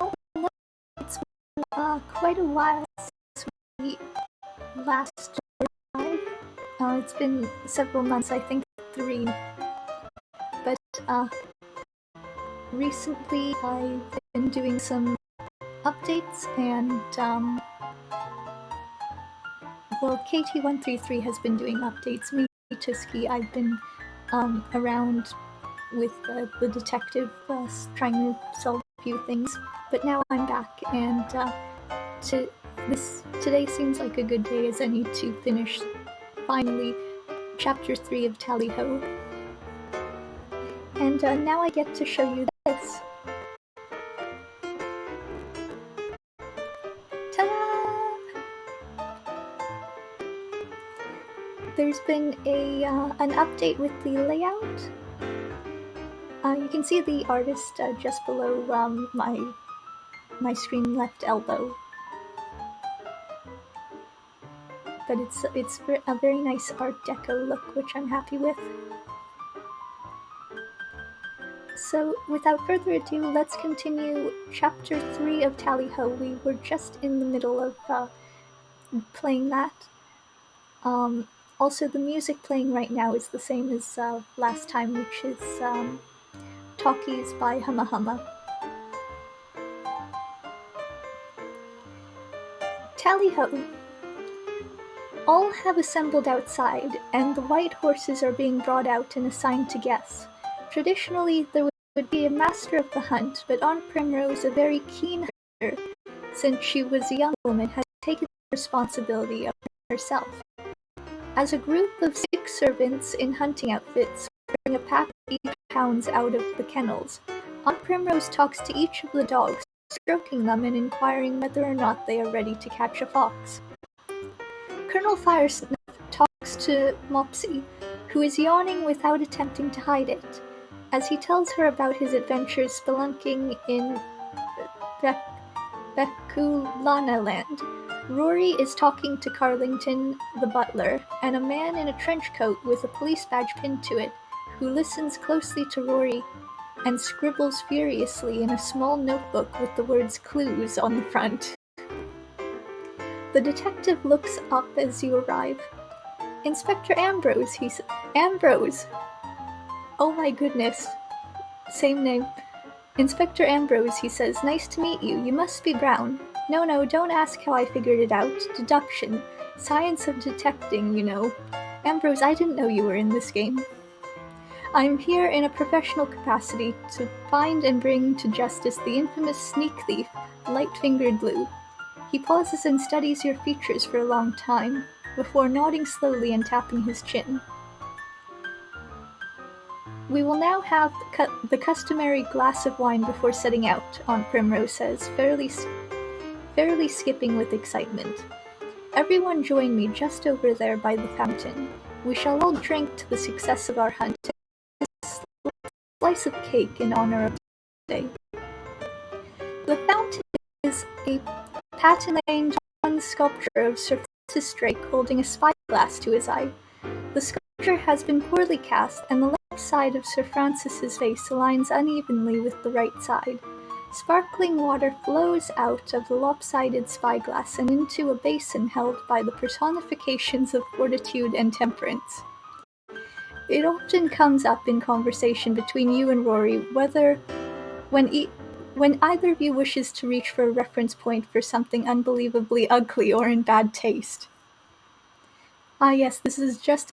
Oh, no, it's been quite a while since we last live. It's been several months, I think 3. But recently I've been doing some updates, and KT133 has been doing updates. Me, Tusky, I've been around with the detective trying to solve a few things. But now I'm back, and today seems like a good day as I need to finish finally chapter 3 of Tally Ho. And now I get to show you this. Ta-da! There's been an update with the layout. You can see the artist just below my screen left elbow. But it's a very nice Art Deco look, which I'm happy with. So, without further ado, let's continue chapter 3 of Tally Ho. We were just in the middle of playing that. Also, the music playing right now is the same as last time, which is Talkies by Humma Humma. Tally Ho. All have assembled outside, and the white horses are being brought out and assigned to guess. Traditionally, there would be a master of the hunt, but Aunt Primrose, a very keen hunter, since she was a young woman, had taken the responsibility of herself. As a group of 6 servants in hunting outfits bring a pack of each hounds out of the kennels, Aunt Primrose talks to each of the dogs, stroking them and inquiring whether or not they are ready to catch a fox. Colonel Firesniff talks to Mopsy, who is yawning without attempting to hide it, as he tells her about his adventures spelunking in Bekulana Land. Rory is talking to Carlington, the butler, and a man in a trench coat with a police badge pinned to it, who listens closely to Rory and scribbles furiously in a small notebook with the words "clues" on the front. The detective looks up as you arrive. Inspector Ambrose, he says. Ambrose! Oh my goodness. Same name. Inspector Ambrose, he says. Nice to meet you. You must be Brown. No, don't ask how I figured it out. Deduction. Science of detecting, you know. Ambrose, I didn't know you were in this game. I'm here in a professional capacity to find and bring to justice the infamous sneak thief, Light-Fingered Blue. He pauses and studies your features for a long time, before nodding slowly and tapping his chin. We will now have the customary glass of wine before setting out, Aunt Primrose says, fairly skipping with excitement. Everyone join me just over there by the fountain. We shall all drink to the success of our hunt and a slice of cake in honor of the day. The fountain is a Patin Lane sculpture of Sir Francis Drake holding a spyglass to his eye. The sculpture has been poorly cast, and the left side of Sir Francis's face aligns unevenly with the right side. Sparkling water flows out of the lopsided spyglass and into a basin held by the personifications of fortitude and temperance. It often comes up in conversation between you and Rory when either of you wishes to reach for a reference point for something unbelievably ugly or in bad taste. Ah yes, this is just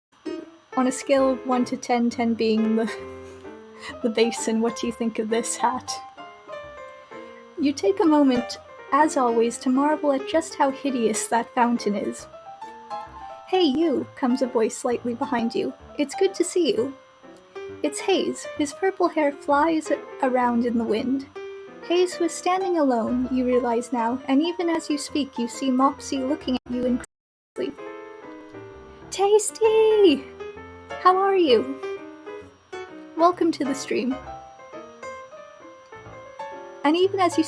on a scale of 1 to 10, 10 being the basin. What do you think of this hat? You take a moment, as always, to marvel at just how hideous that fountain is. Hey you, comes a voice slightly behind you. It's good to see you. It's Hayes. His purple hair flies around in the wind. Hayes was standing alone, you realize now, and even as you speak, you see Mopsy looking at you incredulously. Tasty! How are you? Welcome to the stream. And even as you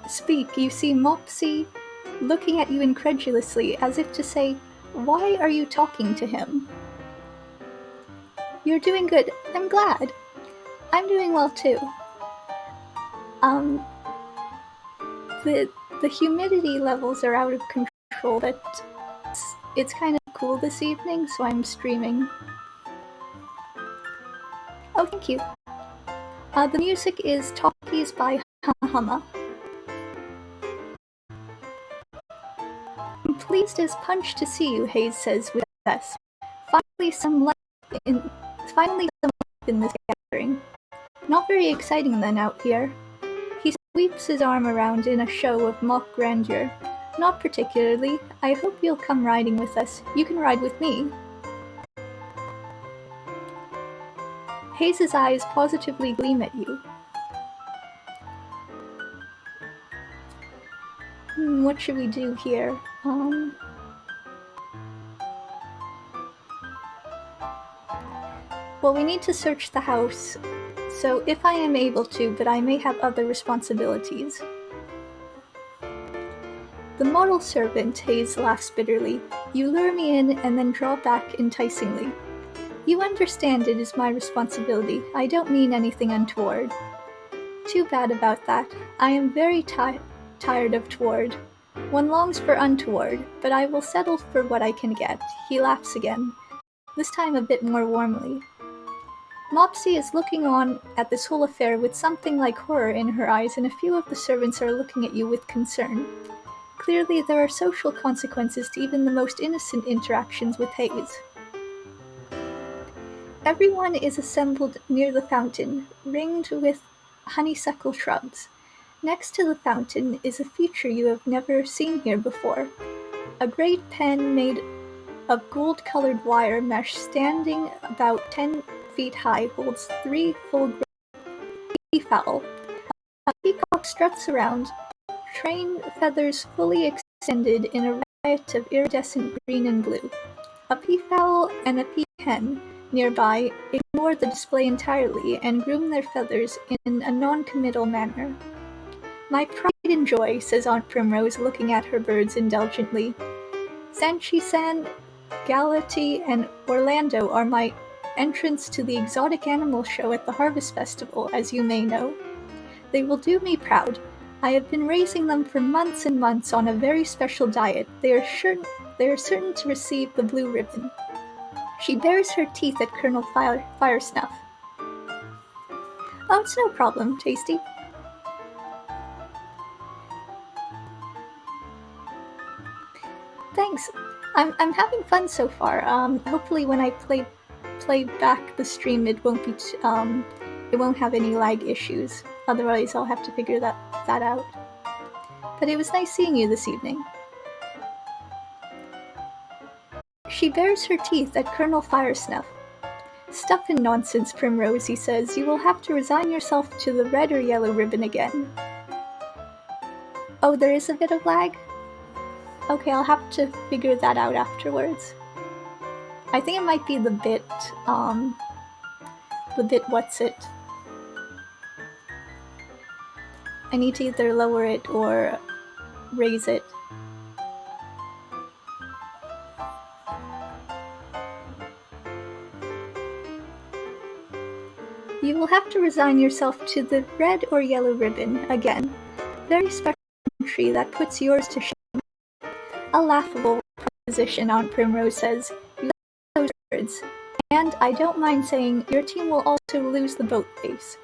speak, you see Mopsy looking at you incredulously, as if to say, why are you talking to him? You're doing good. I'm glad. I'm doing well too. Um, the humidity levels are out of control, but it's kind of cool this evening, so I'm streaming. Oh, thank you. The music is Talkies by Hama. I'm pleased as punch to see you, Hayes says with us. Finally some life in this gathering. Not very exciting then out here. He sweeps his arm around in a show of mock grandeur. Not particularly. I hope you'll come riding with us. You can ride with me. Hayes's eyes positively gleam at you. What should we do here? Well, we need to search the house, so if I am able to, but I may have other responsibilities. The model servant, Hayes laughs bitterly. You lure me in and then draw back enticingly. You understand it is my responsibility. I don't mean anything untoward. Too bad about that. I am very tired of toward. One longs for untoward, but I will settle for what I can get. He laughs again, this time a bit more warmly. Mopsy is looking on at this whole affair with something like horror in her eyes, and a few of the servants are looking at you with concern. Clearly, there are social consequences to even the most innocent interactions with Hayes. Everyone is assembled near the fountain, ringed with honeysuckle shrubs. Next to the fountain is a feature you have never seen here before. A great pen made of gold-colored wire mesh standing about 10 feet high holds 3 full-grown peafowl. A peacock struts around, train feathers fully extended in a riot of iridescent green and blue. A peafowl and a peahen nearby ignore the display entirely and groom their feathers in a non-committal manner. My pride and joy, says Aunt Primrose, looking at her birds indulgently. Sanchi-san, Galati, and Orlando are my entrance to the exotic animal show at the Harvest Festival, as you may know. They will do me proud. I have been raising them for months and months on a very special diet. They are certain to receive the blue ribbon. She bares her teeth at Colonel Firesnuff. Oh, it's no problem, Tasty. Thanks. I'm having fun so far. Hopefully when I play back the stream, it won't be it won't have any lag issues. Otherwise, I'll have to figure that out. But it was nice seeing you this evening. She bares her teeth at Colonel Firesnuff. Stuff and nonsense, Primrose, he says. You will have to resign yourself to the red or yellow ribbon again. Oh, there is a bit of lag? Okay, I'll have to figure that out afterwards. I think it might be the bit what's it. I need to either lower it or raise it. You will have to resign yourself to the red or yellow ribbon again. Very special entry that puts yours to shame. A laughable proposition, Aunt Primrose says. You those words. And I don't mind saying your team will also lose the boat race.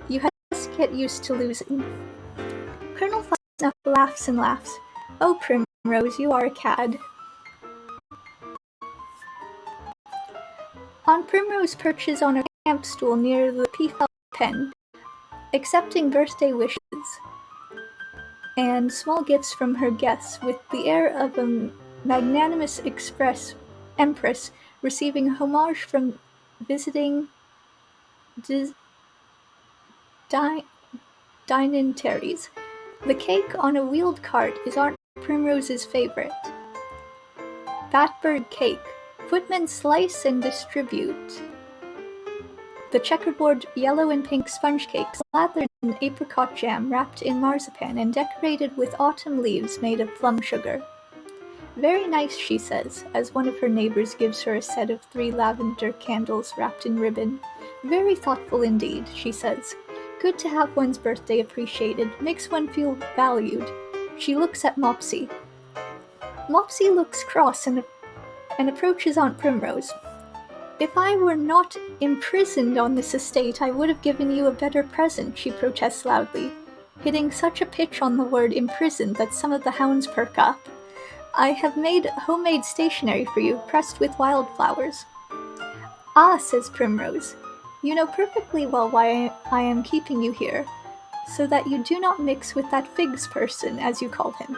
You have to get used to losing. Colonel Firesnuff laughs and laughs. Oh, Primrose, you are a cad. Aunt Primrose perches on a camp stool near the peafowl pen, accepting birthday wishes and small gifts from her guests with the air of a magnanimous empress receiving homage from visiting dignitaries. The cake on a wheeled cart is Aunt Primrose's favorite. Batbird cake. Footmen slice and distribute the checkerboard yellow and pink sponge cake slathered in apricot jam wrapped in marzipan and decorated with autumn leaves made of plum sugar. Very nice, she says, as one of her neighbors gives her a set of 3 lavender candles wrapped in ribbon. Very thoughtful indeed, she says. Good to have one's birthday appreciated. Makes one feel valued. She looks at Mopsy. Mopsy looks cross and approaches Aunt Primrose. If I were not imprisoned on this estate, I would have given you a better present, she protests loudly, hitting such a pitch on the word imprisoned that some of the hounds perk up. I have made homemade stationery for you, pressed with wildflowers. Ah, says Primrose, you know perfectly well why I am keeping you here, so that you do not mix with that Figs person, as you call him.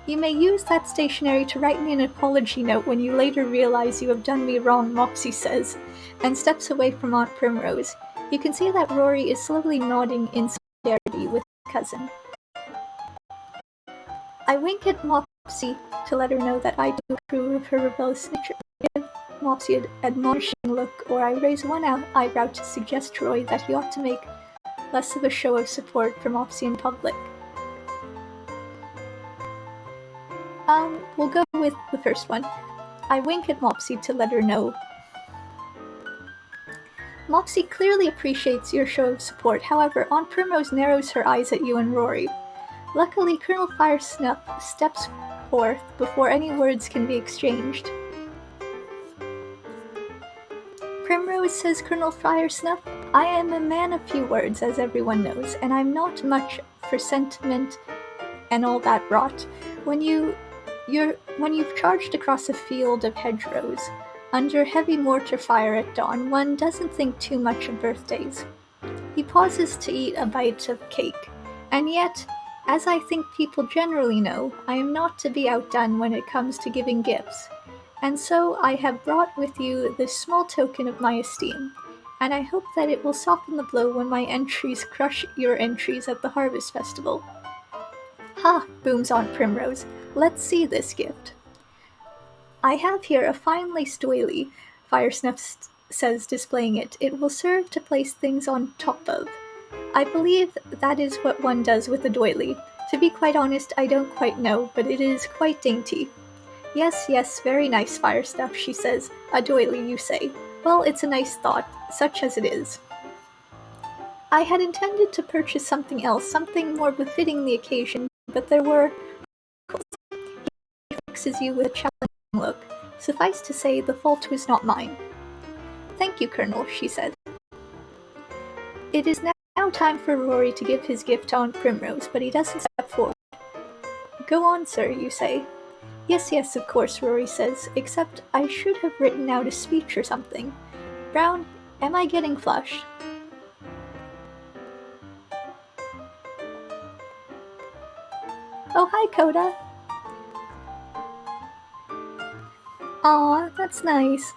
You may use that stationery to write me an apology note when you later realize you have done me wrong, Mopsy says, and steps away from Aunt Primrose. You can see that Rory is slowly nodding in solidarity with his cousin. I wink at Mopsy to let her know that I do approve of her rebellious nature. I give Mopsy an admonishing look, or I raise one eyebrow to suggest to Rory that he ought to make less of a show of support for Mopsy in public. We'll go with the first one. I wink at Mopsy to let her know. Mopsy clearly appreciates your show of support, however, Aunt Primrose narrows her eyes at you and Rory. Luckily, Colonel Firesnuff steps forth before any words can be exchanged. Primrose, says Colonel Firesnuff, I am a man of few words, as everyone knows, and I'm not much for sentiment and all that rot. When you've charged across a field of hedgerows, under heavy mortar fire at dawn, one doesn't think too much of birthdays. He pauses to eat a bite of cake, and yet, as I think people generally know, I am not to be outdone when it comes to giving gifts, and so I have brought with you this small token of my esteem, and I hope that it will soften the blow when my entries crush your entries at the Harvest Festival. Ha, booms Aunt Primrose, let's see this gift. I have here a fine laced doily, Firesnuff says, displaying it. It will serve to place things on top of. I believe that is what one does with a doily. To be quite honest, I don't quite know, but it is quite dainty. Yes, very nice, Firesnuff, she says. A doily, you say. Well, it's a nice thought, such as it is. I had intended to purchase something else, something more befitting the occasion, but there were... He fixes you with a challenging look. Suffice to say, the fault was not mine. Thank you, Colonel, she said. It is now time for Rory to give his gift to Aunt Primrose, but he doesn't step forward. Go on, sir, you say. Yes, of course, Rory says, except I should have written out a speech or something. Brown, am I getting flushed? Oh, hi, Coda. Aw, that's nice.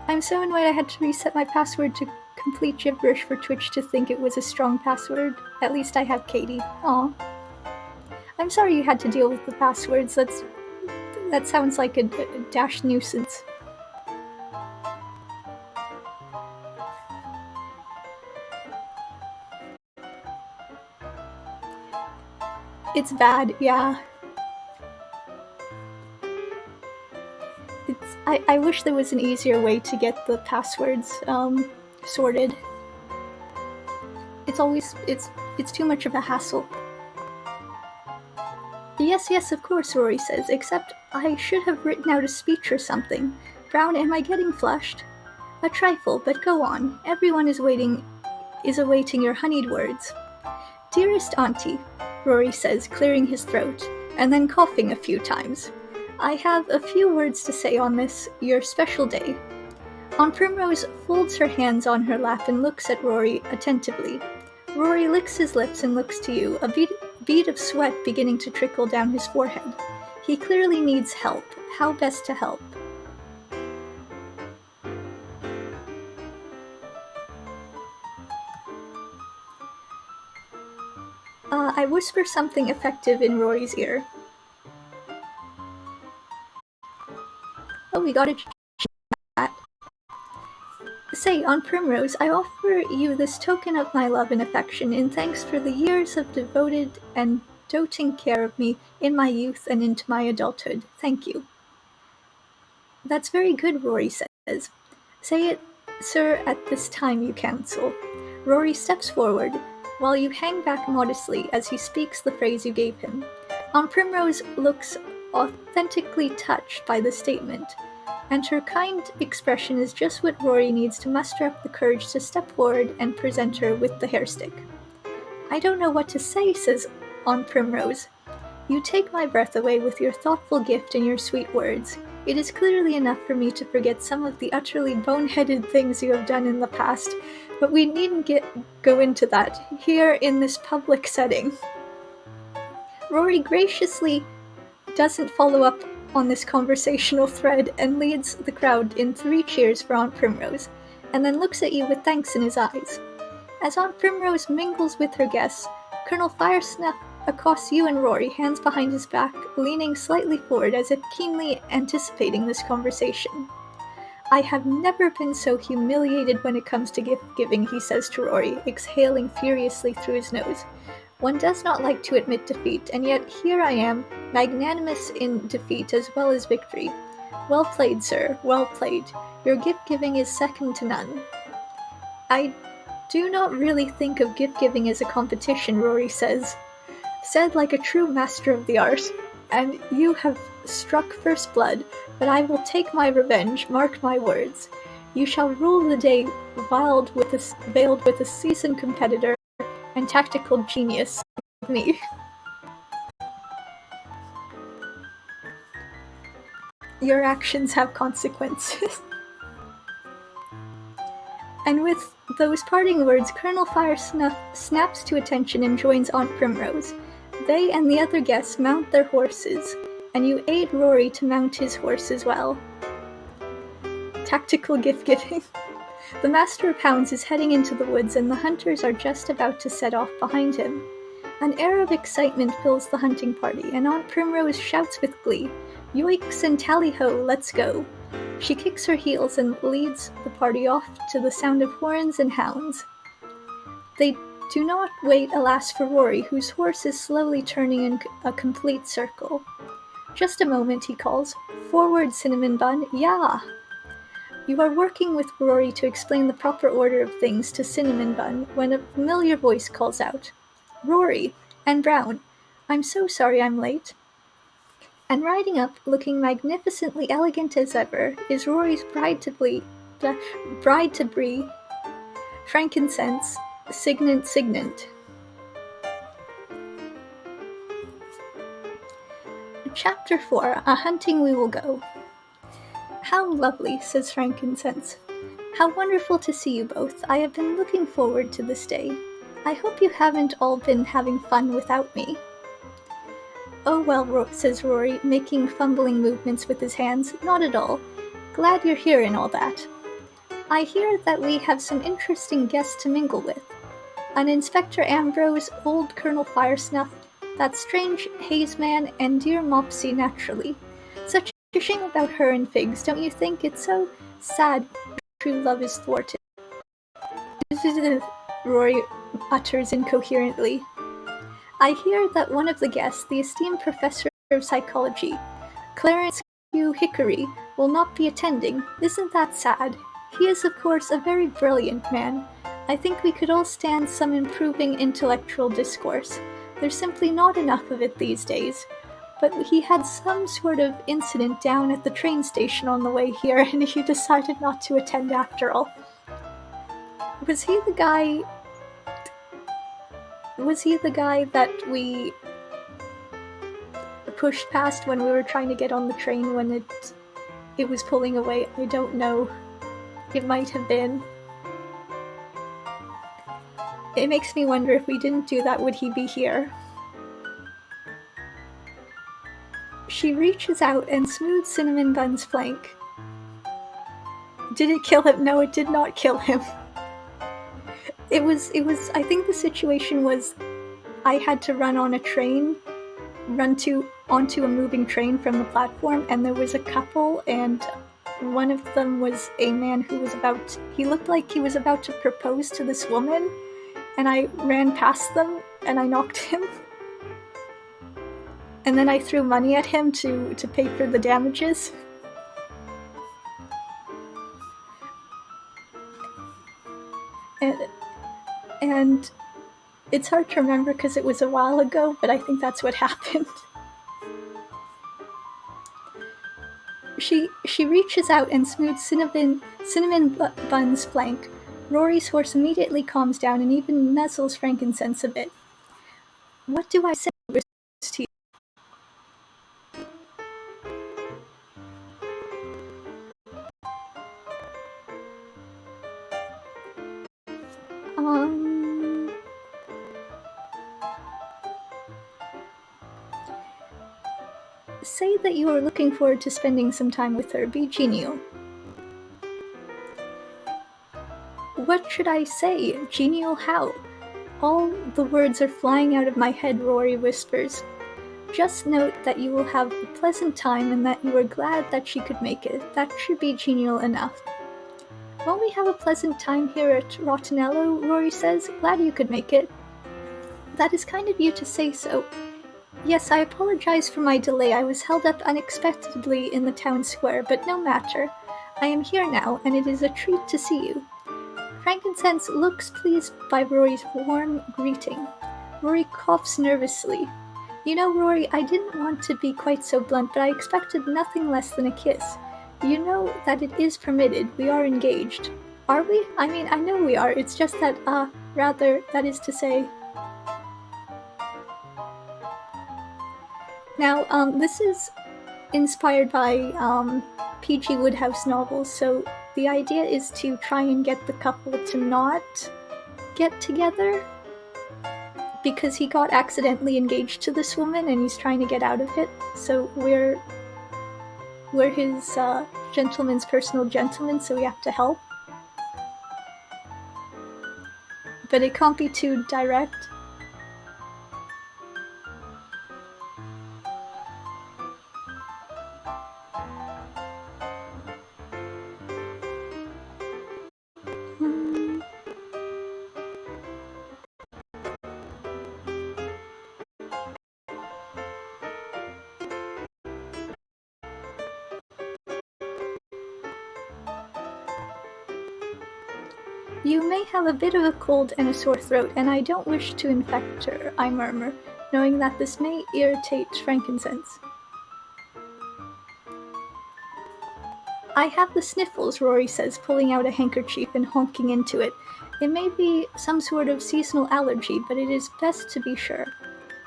I'm so annoyed I had to reset my password to complete gibberish for Twitch to think it was a strong password. At least I have Katie. Aw. I'm sorry you had to deal with the passwords. That sounds like a dash nuisance. It's bad, yeah. I wish there was an easier way to get the passwords sorted. It's too much of a hassle. Yes, of course, Rory says, except I should have written out a speech or something. Brown, am I getting flushed? A trifle, but go on. Everyone is awaiting your honeyed words. Dearest Auntie, Rory says, clearing his throat, and then coughing a few times. I have a few words to say on this, your special day. Aunt Primrose folds her hands on her lap and looks at Rory attentively. Rory licks his lips and looks to you, a bead of sweat beginning to trickle down his forehead. He clearly needs help. How best to help? I whisper something effective in Rory's ear. Oh, we got a chat. Say, Aunt Primrose, I offer you this token of my love and affection in thanks for the years of devoted and doting care of me in my youth and into my adulthood. Thank you. That's very good, Rory says. Say it, sir, at this time, you counsel. Rory steps forward, while you hang back modestly as he speaks the phrase you gave him. Aunt Primrose looks authentically touched by the statement, and her kind expression is just what Rory needs to muster up the courage to step forward and present her with the hair stick. "I don't know what to say," says Aunt Primrose. "You take my breath away with your thoughtful gift and your sweet words. It is clearly enough for me to forget some of the utterly boneheaded things you have done in the past, but we needn't go into that here in this public setting." Rory graciously doesn't follow up on this conversational thread and leads the crowd in 3 cheers for Aunt Primrose, and then looks at you with thanks in his eyes. As Aunt Primrose mingles with her guests, Colonel Firesnuff accosts you and Rory, hands behind his back, leaning slightly forward as if keenly anticipating this conversation. "I have never been so humiliated when it comes to gift-giving," he says to Rory, exhaling furiously through his nose. "One does not like to admit defeat, and yet here I am, magnanimous in defeat as well as victory. Well played, sir, well played. Your gift-giving is second to none." "I do not really think of gift-giving as a competition," Rory said like a true master of the art. "And you have struck first blood, but I will take my revenge, mark my words. You shall rule the day veiled with a seasoned competitor and tactical genius of me." "Your actions have consequences." And with those parting words, Colonel Firesnuff snaps to attention and joins Aunt Primrose. They and the other guests mount their horses, and you aid Rory to mount his horse as well. Tactical gift-giving. The Master of Hounds is heading into the woods, and the hunters are just about to set off behind him. An air of excitement fills the hunting party, and Aunt Primrose shouts with glee, "Yoicks and tally-ho, let's go!" She kicks her heels and leads the party off to the sound of horns and hounds. They do not wait, alas, for Rory, whose horse is slowly turning in a complete circle. "Just a moment," he calls. "Forward, Cinnamon Bun, yah!" You are working with Rory to explain the proper order of things to Cinnamon Bun when a familiar voice calls out, "Rory, and Brown, I'm so sorry I'm late." And riding up, looking magnificently elegant as ever, is Rory's bride-to-be, Frankincense, Signant. Chapter 4, A Hunting We Will Go. "How lovely," says Frankincense. "How wonderful to see you both. I have been looking forward to this day. I hope you haven't all been having fun without me." "Oh well," says Rory, making fumbling movements with his hands. "Not at all. Glad you're here and all that. I hear that we have some interesting guests to mingle with. An Inspector Ambrose, old Colonel Firesnuff, that strange haze man, and dear Mopsy naturally. Such a shame about her and Figs, don't you think? It's so sad true love is thwarted." Rory utters incoherently. "I hear that one of the guests, the esteemed Professor of Psychology, Clarence Hugh Hickory, will not be attending. Isn't that sad? He is, of course, a very brilliant man. I think we could all stand some improving intellectual discourse. There's simply not enough of it these days. But he had some sort of incident down at the train station on the way here, and he decided not to attend after all." Was he the guy that we pushed past when we were trying to get on the train when it was pulling away? I don't know. It might have been. It makes me wonder, if we didn't do that, would he be here? She reaches out and smooths Cinnamon Bun's flank. Did it kill him? No, it did not kill him. It was, I think the situation was, I had to run on a train, onto a moving train from the platform, and there was a couple, and one of them was a man who he looked like he was about to propose to this woman, and I ran past them, and I knocked him. And then I threw money at him to pay for the damages. And it's hard to remember because it was a while ago, but I think that's what happened. She reaches out and smooths Cinnamon Bun's flank. Rory's horse immediately calms down and even nuzzles Frankincense a bit. What do I say? Whispers to you. Say that you are looking forward to spending some time with her. Be genial. What should I say? Genial how? All the words are flying out of my head, Rory whispers. Just note that you will have a pleasant time and that you are glad that she could make it. That should be genial enough. Won't we have a pleasant time here at Rottenello? Rory says. Glad you could make it. That is kind of you to say so. Yes, I apologize for my delay. I was held up unexpectedly in the town square, but no matter. I am here now, and it is a treat to see you. Frankincense looks pleased by Rory's warm greeting. Rory coughs nervously. You know, Rory, I didn't want to be quite so blunt, but I expected nothing less than a kiss. You know that it is permitted. We are engaged. Are we? I mean, I know we are. It's just that, rather, that is to say... Now, this is inspired by P.G. Wodehouse novels, so the idea is to try and get the couple to not get together because he got accidentally engaged to this woman and he's trying to get out of it. So we're his gentleman's personal gentleman, so we have to help. But it can't be too direct. You may have a bit of a cold and a sore throat, and I don't wish to infect her, I murmur, knowing that this may irritate Frankincense. I have the sniffles, Rory says, pulling out a handkerchief and honking into it. It may be some sort of seasonal allergy, but it is best to be sure.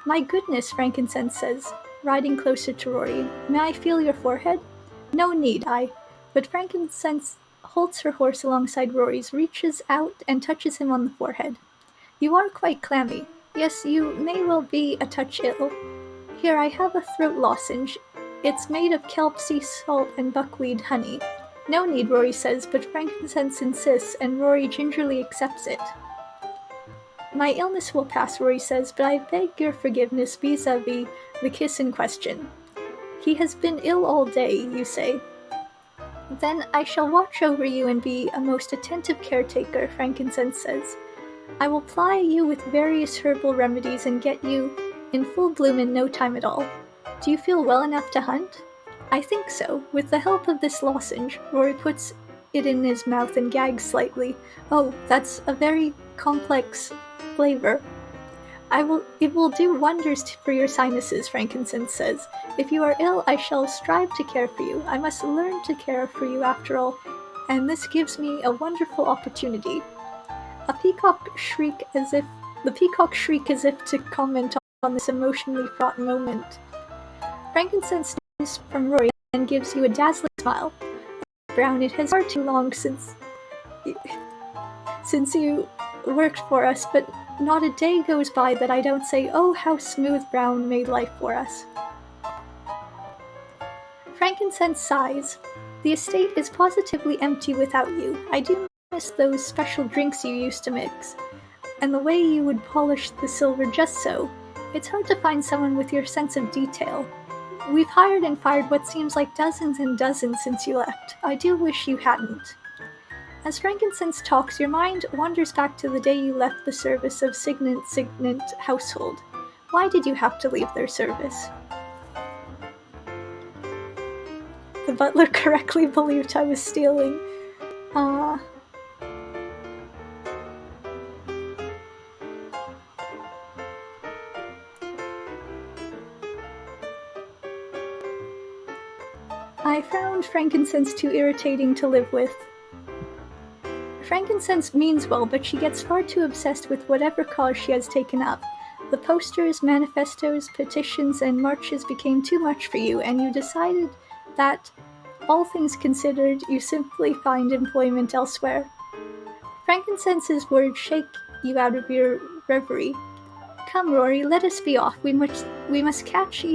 My goodness, Frankincense says, riding closer to Rory. May I feel your forehead? No need, but Frankincense holds her horse alongside Rory's, reaches out and touches him on the forehead. You are quite clammy. Yes, you may well be a touch ill. Here, I have a throat lozenge. It's made of kelp, sea salt, and buckwheat honey. No need, Rory says, but Frankincense insists, and Rory gingerly accepts it. My illness will pass, Rory says, but I beg your forgiveness vis-a-vis the kiss in question. He has been ill all day, you say. Then I shall watch over you and be a most attentive caretaker, Frankincense says. I will ply you with various herbal remedies and get you in full bloom in no time at all. Do you feel well enough to hunt? I think so. With the help of this lozenge, Rory puts it in his mouth and gags slightly. Oh, that's a very complex flavor. It will do wonders for your sinuses, Frankincense says. If you are ill, I shall strive to care for you. I must learn to care for you after all, and this gives me a wonderful opportunity. The peacock shriek as if to comment on this emotionally fraught moment. Frankincense sneers from Rory and gives you a dazzling smile. Brown, it has far too long since you worked for us, but not a day goes by that I don't say, oh, how smooth Brown made life for us. Frankincense sighs. The estate is positively empty without you. I do miss those special drinks you used to mix, and the way you would polish the silver just so. It's hard to find someone with your sense of detail. We've hired and fired what seems like dozens and dozens since you left. I do wish you hadn't. As Frankincense talks, your mind wanders back to the day you left the service of Signet household. Why did you have to leave their service? The butler correctly believed I was stealing. I found frankincense too irritating to live with. Frankincense means well, but she gets far too obsessed with whatever cause she has taken up. The posters, manifestos, petitions, and marches became too much for you, and you decided that, all things considered, you simply find employment elsewhere. Frankincense's words shake you out of your reverie. Come, Rory, let us be off. We must catch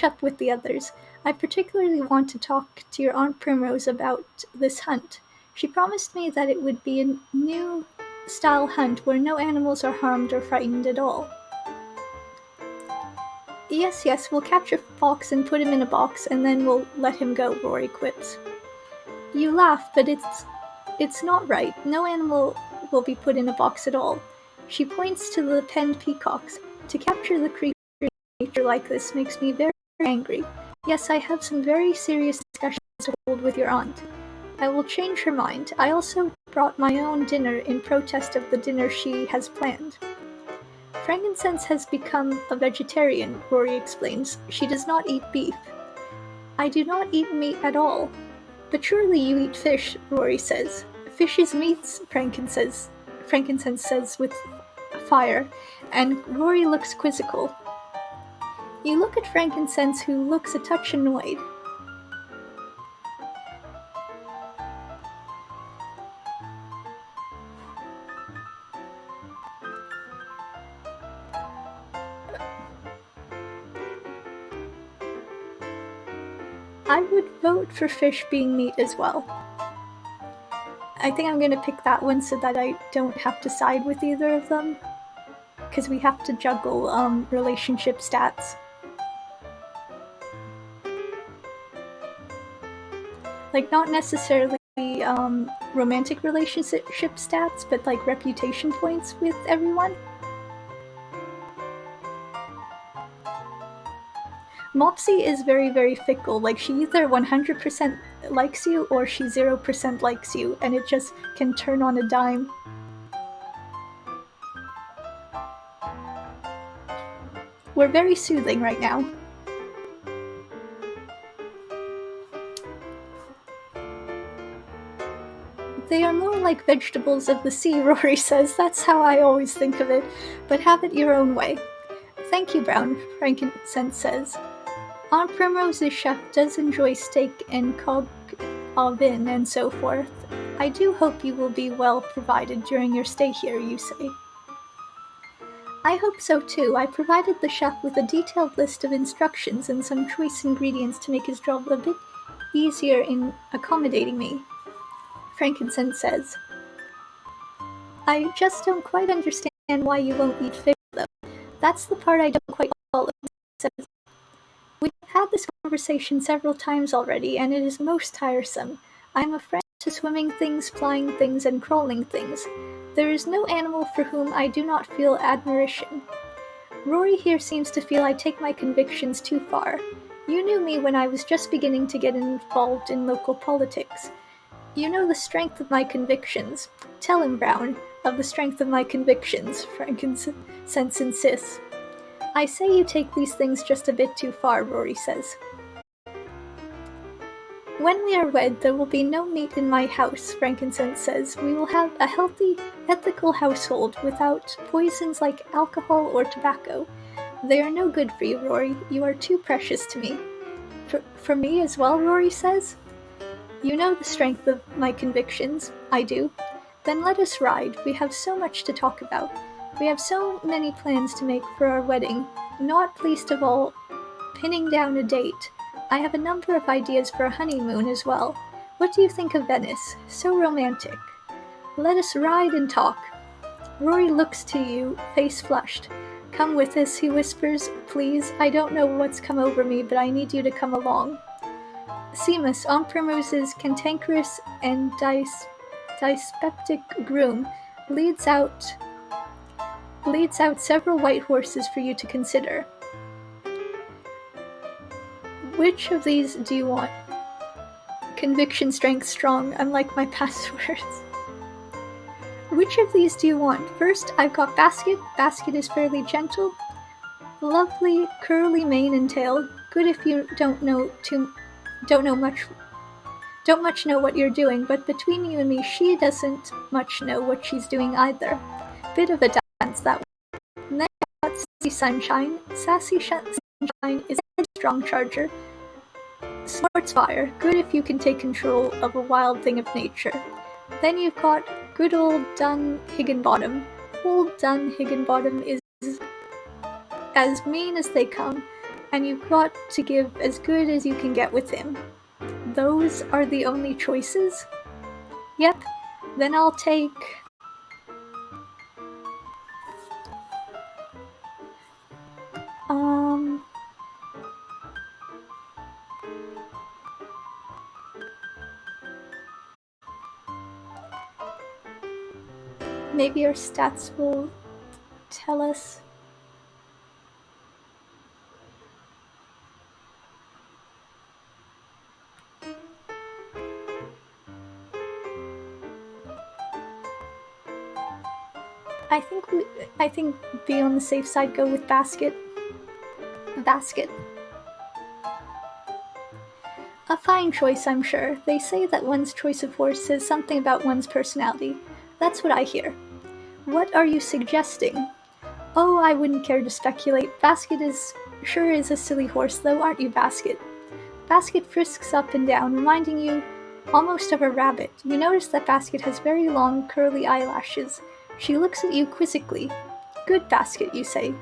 up with the others. I particularly want to talk to your Aunt Primrose about this hunt. She promised me that it would be a new style hunt where no animals are harmed or frightened at all. Yes, we'll capture Fox and put him in a box, and then we'll let him go, Rory quips. You laugh, but it's not right. No animal will be put in a box at all. She points to the penned peacocks. To capture the creature like this makes me very angry. Yes, I have some very serious discussions to hold with your aunt. I will change her mind. I also brought my own dinner in protest of the dinner she has planned. Frankincense has become a vegetarian, Rory explains. She does not eat beef. I do not eat meat at all. But surely you eat fish, Rory says. Fish is meat, Frankincense says with fire, and Rory looks quizzical. You look at Frankincense, who looks a touch annoyed. I would vote for fish being meat as well. I think I'm going to pick that one so that I don't have to side with either of them, because we have to juggle relationship stats. Like, not necessarily romantic relationship stats, but like reputation points with everyone. Mopsy is very, very fickle. Like, she either 100% likes you or she 0% likes you, and it just can turn on a dime. We're very soothing right now. They are more like vegetables of the sea, Rory says. That's how I always think of it, but have it your own way. Thank you, Brown, Frankincense says. Aunt Primrose's chef does enjoy steak and coq au vin and so forth. I do hope you will be well provided during your stay here, you say. I hope so too. I provided the chef with a detailed list of instructions and some choice ingredients to make his job a bit easier in accommodating me, Frankincense says. I just don't quite understand why you won't eat fish, though. That's the part I don't quite follow, says. We've had this conversation several times already, and it is most tiresome. I'm a friend to swimming things, flying things, and crawling things. There is no animal for whom I do not feel admiration. Rory here seems to feel I take my convictions too far. You knew me when I was just beginning to get involved in local politics. You know the strength of my convictions. Tell him, Brown, of the strength of my convictions, Frankincense insists. I say you take these things just a bit too far, Rory says. When we are wed, there will be no meat in my house, Frankincense says. We will have a healthy, ethical household without poisons like alcohol or tobacco. They are no good for you, Rory. You are too precious to me. For me as well, Rory says. You know the strength of my convictions. I do. Then let us ride. We have so much to talk about. We have so many plans to make for our wedding, not least of all, pinning down a date. I have a number of ideas for a honeymoon as well. What do you think of Venice? So romantic. Let us ride and talk. Rory looks to you, face flushed. Come with us, he whispers. Please, I don't know what's come over me, but I need you to come along. Seamus, Aunt Primrose's cantankerous and dyspeptic groom, leads out several white horses for you to consider. Which of these do you want? Conviction strength strong, unlike my passwords. Which of these do you want? First, I've got Basket. Basket is fairly gentle. Lovely, curly mane and tail. Good if you don't know too don't much know what you're doing, but between you and me, she doesn't much know what she's doing either. Bit of a dance that way. And then you've got Sassy Sunshine. Sassy Sunshine is a strong charger. Snorts fire, good if you can take control of a wild thing of nature. Then you've got good old Dun Higginbottom. Old Dun Higginbottom is as mean as they come, and you've got to give as good as you can get with him. Those are the only choices? Yep, then I'll take... Maybe our stats will tell us. I think be on the safe side, go with Basket. Basket. A fine choice, I'm sure. They say that one's choice of horse says something about one's personality. That's what I hear. What are you suggesting? Oh, I wouldn't care to speculate. Basket is a silly horse, though, aren't you, Basket? Basket frisks up and down, reminding you almost of a rabbit. You notice that Basket has very long, curly eyelashes. She looks at you quizzically. Good, Basket, you say.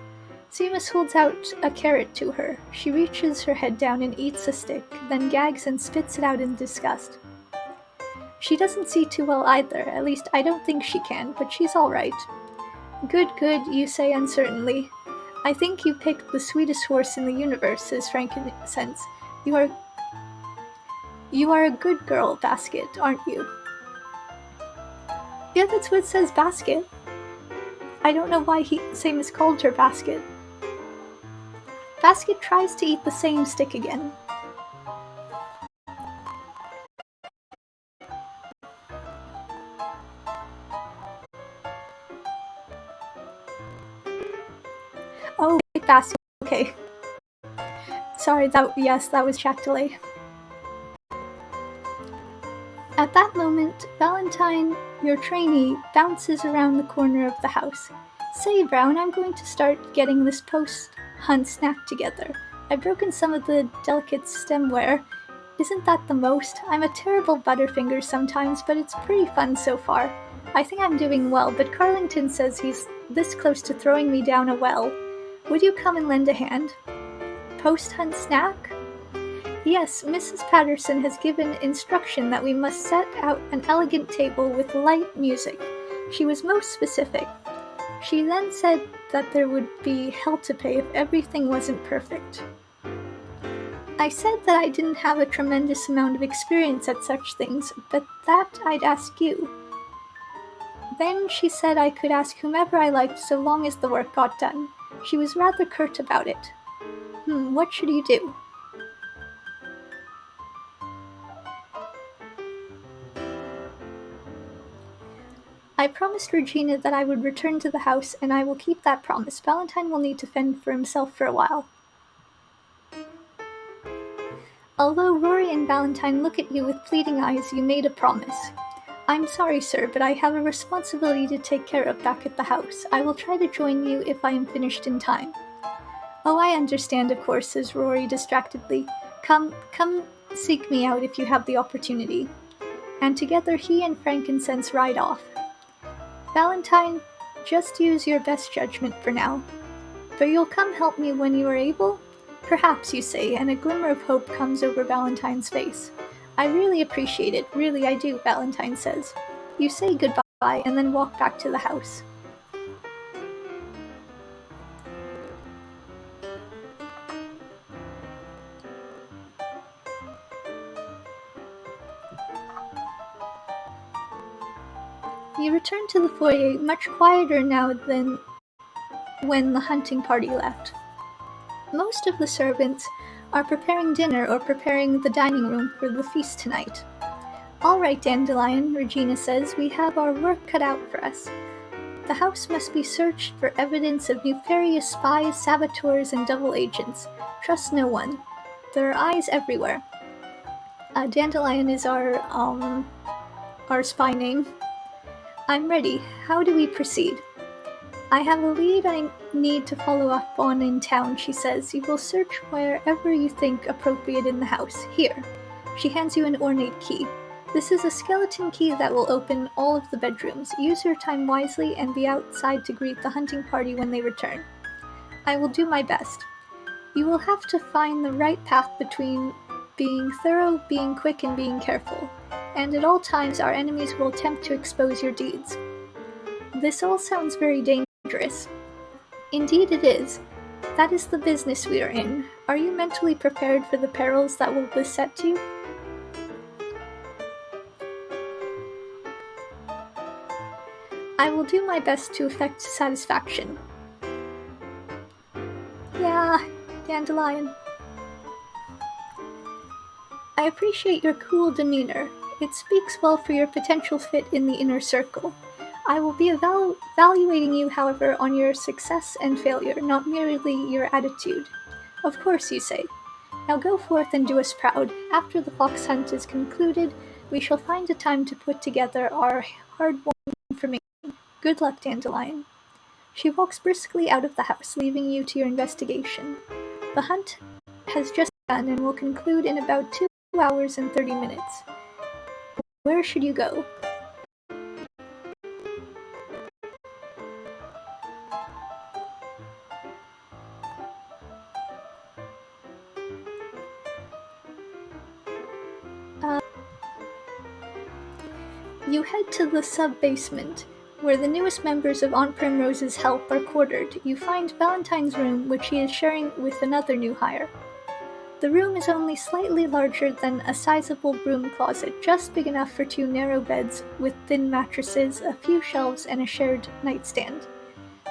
Seamus holds out a carrot to her. She reaches her head down and eats a stick, then gags and spits it out in disgust. She doesn't see too well either, at least I don't think she can, but she's all right. Good, you say uncertainly. I think you picked the sweetest horse in the universe, says Frankincense. You are a good girl, Basket, aren't you? Yeah, that's what it says, Basket. I don't know why Seamus called her Basket. Basket tries to eat the same stick again. Oh, Basket, okay. Sorry, that was chat delay. At that moment, Valentine, your trainee, bounces around the corner of the house. Say, Brown, I'm going to start getting this post-hunt snack together. I've broken some of the delicate stemware. Isn't that the most? I'm a terrible butterfinger sometimes, but it's pretty fun so far. I think I'm doing well, but Carlington says he's this close to throwing me down a well. Would you come and lend a hand? Post-hunt snack? Yes, Mrs. Patterson has given instruction that we must set out an elegant table with light music. She was most specific. She then said that there would be hell to pay if everything wasn't perfect. I said that I didn't have a tremendous amount of experience at such things, but that I'd ask you. Then she said I could ask whomever I liked so long as the work got done. She was rather curt about it. What should you do? I promised Regina that I would return to the house, and I will keep that promise. Valentine will need to fend for himself for a while. Although Rory and Valentine look at you with pleading eyes, you made a promise. I'm sorry, sir, but I have a responsibility to take care of back at the house. I will try to join you if I am finished in time. Oh, I understand, of course, says Rory distractedly. Come seek me out if you have the opportunity. And together he and Frankincense ride off. Valentine, just use your best judgment for now. But you'll come help me when you are able? Perhaps, you say, and a glimmer of hope comes over Valentine's face. I really appreciate it, really I do, Valentine says. You say goodbye and then walk back to the house. You return to the foyer, much quieter now than when the hunting party left. Most of the servants are preparing dinner or preparing the dining room for the feast tonight. All right, Dandelion, Regina says, we have our work cut out for us. The house must be searched for evidence of nefarious spies, saboteurs, and double agents. Trust no one. There are eyes everywhere. Dandelion is our spy name. I'm ready. How do we proceed? I have a lead I need to follow up on in town, she says. You will search wherever you think appropriate in the house. Here. She hands you an ornate key. This is a skeleton key that will open all of the bedrooms. Use your time wisely and be outside to greet the hunting party when they return. I will do my best. You will have to find the right path between being thorough, being quick, and being careful. And at all times our enemies will attempt to expose your deeds. This all sounds very dangerous. Indeed it is. That is the business we are in. Are you mentally prepared for the perils that will beset you? I will do my best to effect satisfaction. Yeah, Dandelion. I appreciate your cool demeanor. It speaks well for your potential fit in the inner circle. I will be evaluating you, however, on your success and failure, not merely your attitude. Of course, you say. Now go forth and do us proud. After the fox hunt is concluded, we shall find a time to put together our hard-won information. Good luck, Dandelion. She walks briskly out of the house, leaving you to your investigation. The hunt has just begun and will conclude in about 2 hours and 30 minutes. Where should you go? You head to the sub-basement, where the newest members of Aunt Primrose's help are quartered. You find Valentine's room, which she is sharing with another new hire. The room is only slightly larger than a sizable broom closet, just big enough for 2 narrow beds with thin mattresses, a few shelves, and a shared nightstand.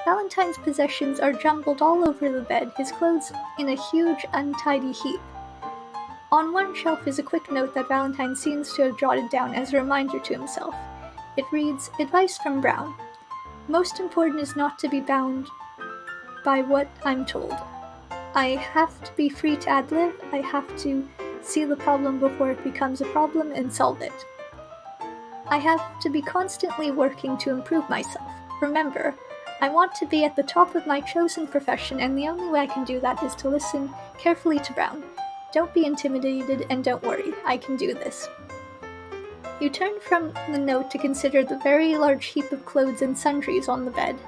Valentine's possessions are jumbled all over the bed, his clothes in a huge, untidy heap. On one shelf is a quick note that Valentine seems to have jotted down as a reminder to himself. It reads, "Advice from Brown. Most important is not to be bound by what I'm told. I have to be free to ad-lib. I have to see the problem before it becomes a problem and solve it. I have to be constantly working to improve myself. Remember, I want to be at the top of my chosen profession, and the only way I can do that is to listen carefully to Brown. Don't be intimidated, and don't worry, I can do this." You turn from the note to consider the very large heap of clothes and sundries on the bed.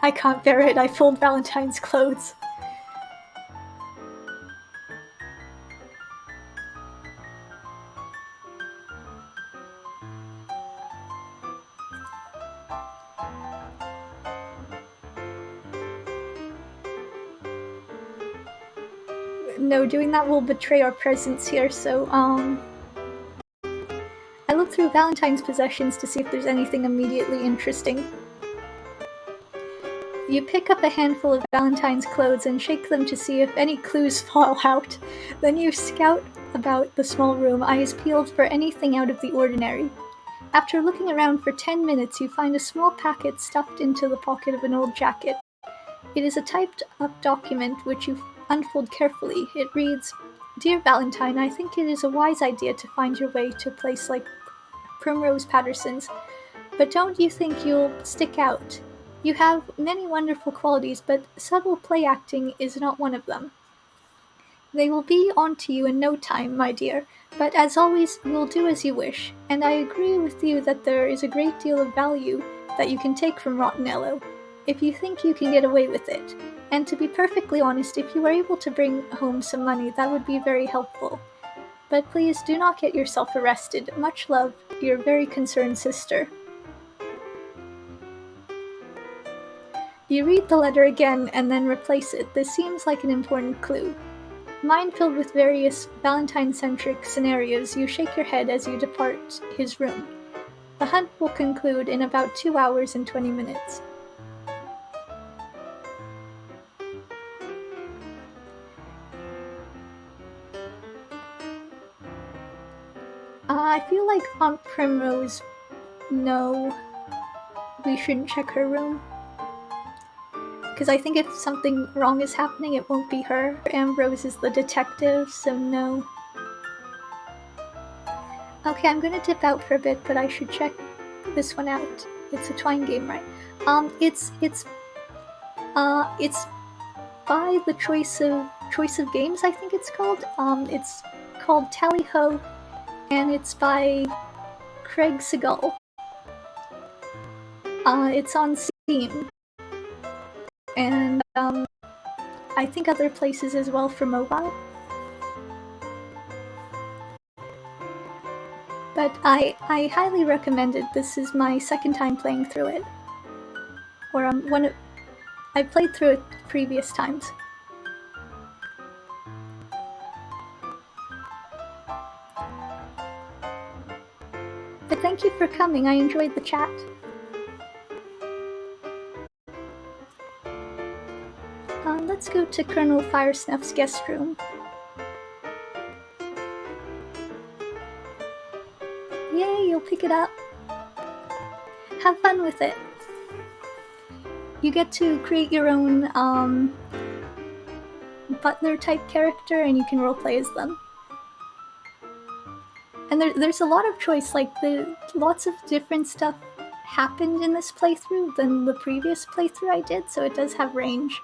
I can't bear it, I fold Valentine's clothes. No, doing that will betray our presence here, so, I look through Valentine's possessions to see if there's anything immediately interesting. You pick up a handful of Valentine's clothes and shake them to see if any clues fall out. Then you scout about the small room, eyes peeled for anything out of the ordinary. After looking around for 10 minutes, you find a small packet stuffed into the pocket of an old jacket. It is a typed-up document which you unfold carefully. It reads, "Dear Valentine, I think it is a wise idea to find your way to a place like Primrose Patterson's, but don't you think you'll stick out? You have many wonderful qualities, but subtle play acting is not one of them. They will be on to you in no time, my dear, but as always, you'll do as you wish, and I agree with you that there is a great deal of value that you can take from Rottenello, if you think you can get away with it. And to be perfectly honest, if you were able to bring home some money, that would be very helpful. But please do not get yourself arrested. Much love, your very concerned sister." You read the letter again and then replace it. This seems like an important clue. Mind filled with various Valentine-centric scenarios, you shake your head as you depart his room. The hunt will conclude in about 2 hours and 20 minutes. I feel like Aunt Primrose... No, we shouldn't check her room. because I think if something wrong is happening, it won't be her. Ambrose is the detective, so no. Okay, I'm gonna dip out for a bit, but I should check this one out. It's a Twine game, right? It's by the Choice of Games, I think it's called. It's called Tally Ho, and it's by Craig Segal. It's on Steam, and I think other places as well for mobile. But I highly recommend it. This is my second time playing through it. Or I played through it previous times. But thank you for coming. I enjoyed the chat. Let's go to Colonel Firesnuff's guest room. Yay, you'll pick it up. Have fun with it. You get to create your own butler-type character, and you can roleplay as them. And there's a lot of choice, like lots of different stuff happened in this playthrough than the previous playthrough I did, so it does have range.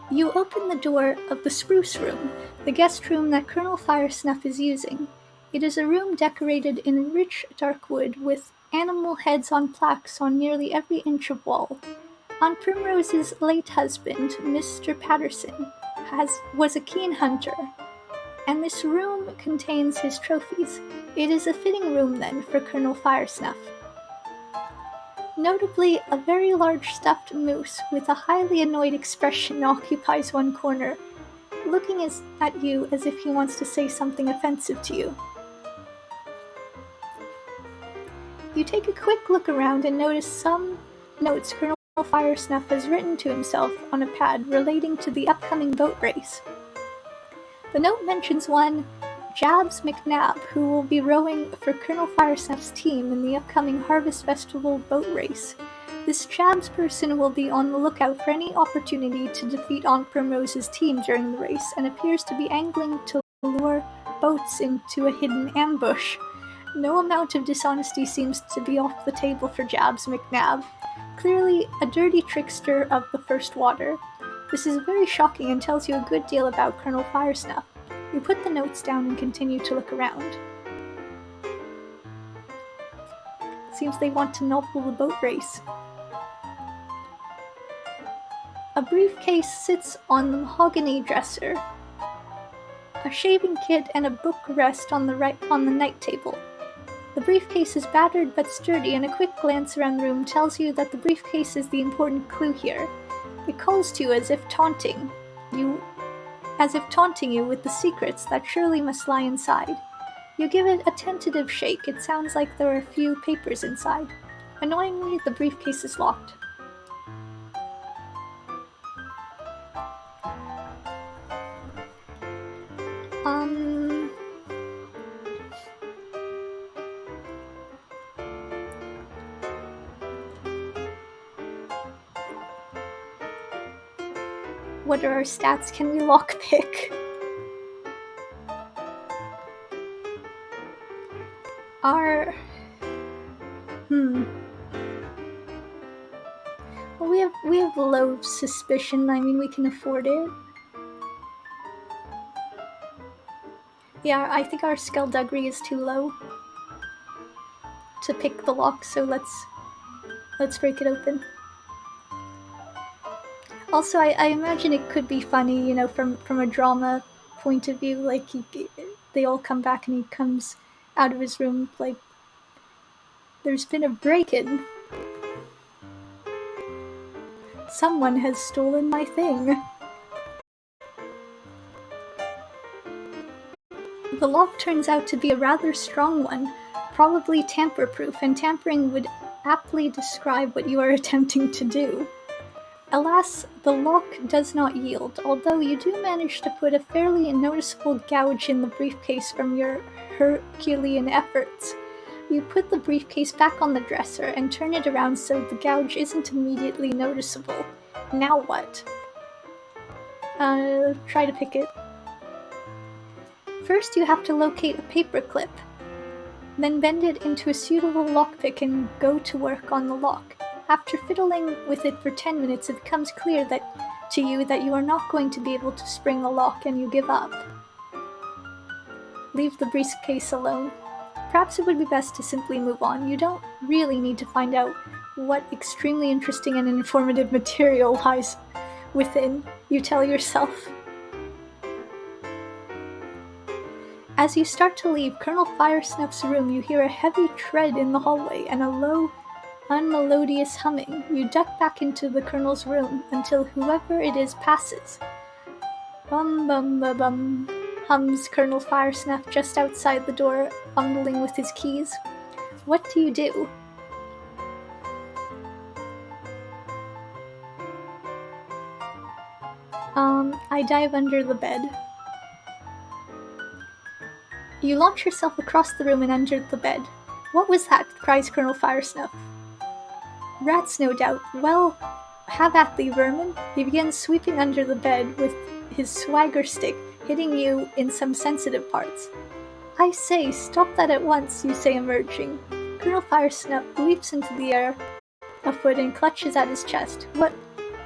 You open the door of the Spruce Room, the guest room that Colonel Firesnuff is using. It is a room decorated in rich dark wood with animal heads on plaques on nearly every inch of wall. Aunt Primrose's late husband, Mr. Patterson, was a keen hunter, and this room contains his trophies. It is a fitting room, then, for Colonel Firesnuff. Notably, a very large stuffed moose with a highly annoyed expression occupies one corner, looking at you as if he wants to say something offensive to you. You take a quick look around and notice some notes Colonel Firesnuff has written to himself on a pad relating to the upcoming boat race. The note mentions one Jabs McNabb, who will be rowing for Colonel Firesnuff's team in the upcoming Harvest Festival boat race. This Jabs person will be on the lookout for any opportunity to defeat Aunt Primrose's team during the race, and appears to be angling to lure boats into a hidden ambush. No amount of dishonesty seems to be off the table for Jabs McNabb. Clearly a dirty trickster of the first water. This is very shocking and tells you a good deal about Colonel Firesnuff. You put the notes down and continue to look around. Seems they want to nobble the boat race. A briefcase sits on the mahogany dresser. A shaving kit and a book rest on the night table. The briefcase is battered but sturdy, and a quick glance around the room tells you that the briefcase is the important clue here. It calls to you as if taunting you with the secrets that surely must lie inside. You give it a tentative shake. It sounds like there are a few papers inside. Annoyingly, the briefcase is locked. What are our stats? Can we lockpick? Well, we have low suspicion. I mean, we can afford it. Yeah, I think our skullduggery is too low to pick the lock, so let's break it open. Also, I imagine it could be funny, you know, from a drama point of view. Like, they all come back and he comes out of his room like, there's been a break-in. Someone has stolen my thing. The lock turns out to be a rather strong one, probably tamper-proof, and tampering would aptly describe what you are attempting to do. Alas, the lock does not yield, although you do manage to put a fairly noticeable gouge in the briefcase from your Herculean efforts. You put the briefcase back on the dresser and turn it around so the gouge isn't immediately noticeable. Now what? Try to pick it. First, you have to locate a paper clip. Then bend it into a suitable lockpick and go to work on the lock. After fiddling with it for 10 minutes, it becomes clear to you that you are not going to be able to spring the lock and you give up. Leave the briefcase alone. Perhaps it would be best to simply move on. You don't really need to find out what extremely interesting and informative material lies within, you tell yourself. As you start to leave Colonel Firesnuff's room, you hear a heavy tread in the hallway and a low, unmelodious humming. You duck back into the Colonel's room until whoever it is passes. Bum bum ba bum, hums Colonel Firesnuff just outside the door, fumbling with his keys. What do you do? I dive under the bed. You launch yourself across the room and under the bed. What was that? Cries Colonel Firesnuff. Rats, no doubt. Well, have at thee, vermin. He begins sweeping under the bed with his swagger stick, hitting you in some sensitive parts. I say, stop that at once, you say, emerging. Colonel Firesnuff leaps into the air a foot and clutches at his chest.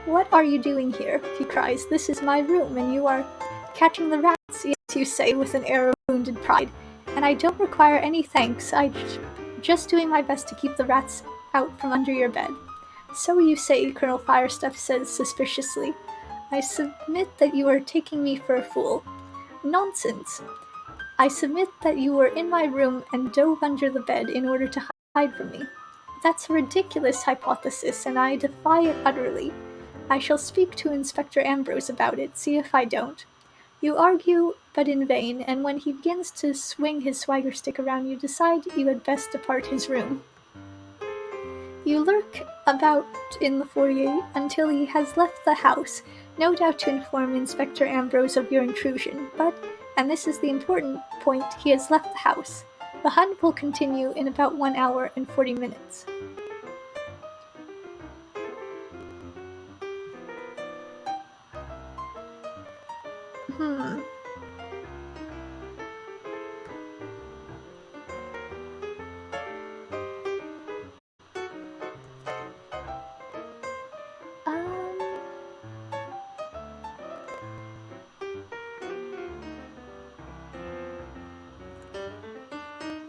What are you doing here? He cries. This is my room, and you are catching the rats, yes, you say, with an air of wounded pride. And I don't require any thanks. I'm just doing my best to keep the rats out from under your bed. So you say, Colonel Firesnuff says suspiciously. I submit that you are taking me for a fool. Nonsense. I submit that you were in my room and dove under the bed in order to hide from me. That's a ridiculous hypothesis, and I defy it utterly. I shall speak to Inspector Ambrose about it, see if I don't. You argue, but in vain, and when he begins to swing his swagger stick around, you decide you had best depart his room. You lurk about in the foyer until he has left the house, no doubt to inform Inspector Ambrose of your intrusion, but, and this is the important point, he has left the house. The hunt will continue in about 1 hour and 40 minutes.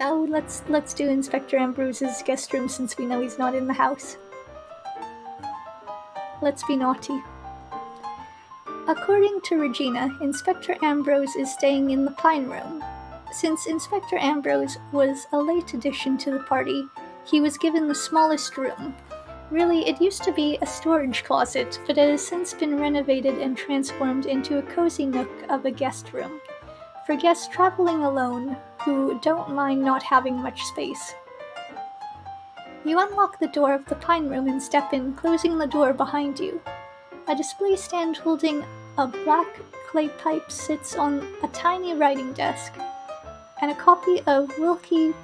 Oh, let's do Inspector Ambrose's guest room since we know he's not in the house. Let's be naughty. According to Regina, Inspector Ambrose is staying in the Pine Room. Since Inspector Ambrose was a late addition to the party, he was given the smallest room. Really, it used to be a storage closet, but it has since been renovated and transformed into a cozy nook of a guest room, for guests traveling alone who don't mind not having much space. You unlock the door of the Pine Room and step in, closing the door behind you. A display stand holding a black clay pipe sits on a tiny writing desk, and a copy of Wilkie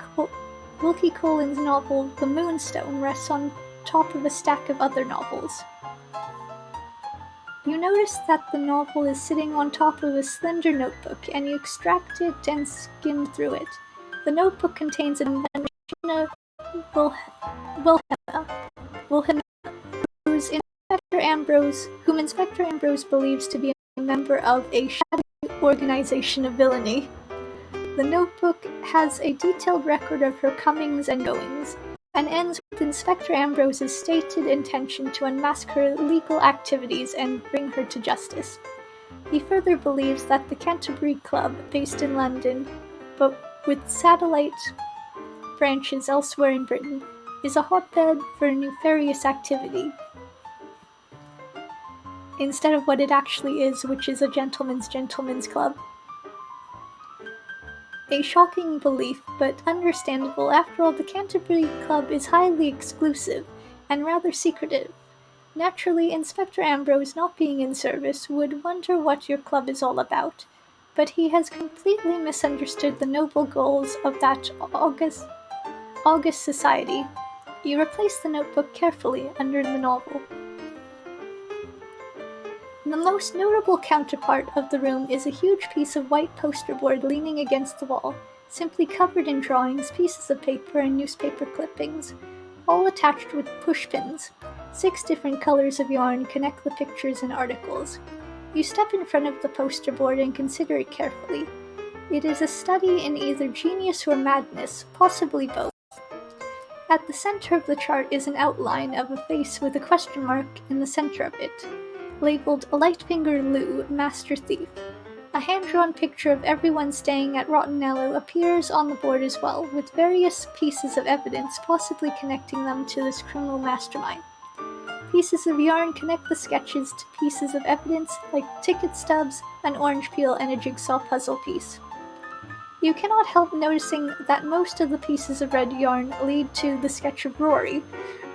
Collins' novel The Moonstone rests on top of a stack of other novels. You notice that the novel is sitting on top of a slender notebook, and you extract it and skim through it. The notebook contains an invention of Wilhelmina, whom Inspector Ambrose believes to be a member of a shadowy organization of villainy. The notebook has a detailed record of her comings and goings, and ends with Inspector Ambrose's stated intention to unmask her illegal activities and bring her to justice. He further believes that the Canterbury Club, based in London, but with satellite branches elsewhere in Britain, is a hotbed for nefarious activity, instead of what it actually is, which is a gentleman's club. A shocking belief, but understandable. After all, the Canterbury Club is highly exclusive and rather secretive. Naturally, Inspector Ambrose, not being in service, would wonder what your club is all about, but he has completely misunderstood the noble goals of that August Society. You replace the notebook carefully under the novel. The most notable counterpart of the room is a huge piece of white poster board leaning against the wall, simply covered in drawings, pieces of paper, and newspaper clippings, all attached with pushpins. 6 different colors of yarn connect the pictures and articles. You step in front of the poster board and consider it carefully. It is a study in either genius or madness, possibly both. At the center of the chart is an outline of a face with a question mark in the center of it, labeled Lightfinger Lou, Master Thief. A hand-drawn picture of everyone staying at Rottenello appears on the board as well, with various pieces of evidence possibly connecting them to this criminal mastermind. Pieces of yarn connect the sketches to pieces of evidence like ticket stubs, an orange peel, and a jigsaw puzzle piece. You cannot help noticing that most of the pieces of red yarn lead to the sketch of Rory.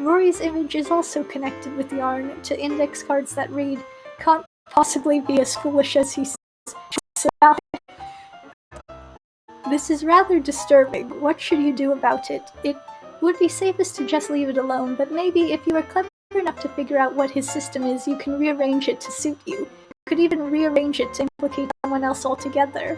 Rory's image is also connected with yarn to index cards that read, "Can't possibly be as foolish as he says." This is rather disturbing. What should you do about it? It would be safest to just leave it alone, but maybe if you are clever enough to figure out what his system is, you can rearrange it to suit you. You could even rearrange it to implicate someone else altogether.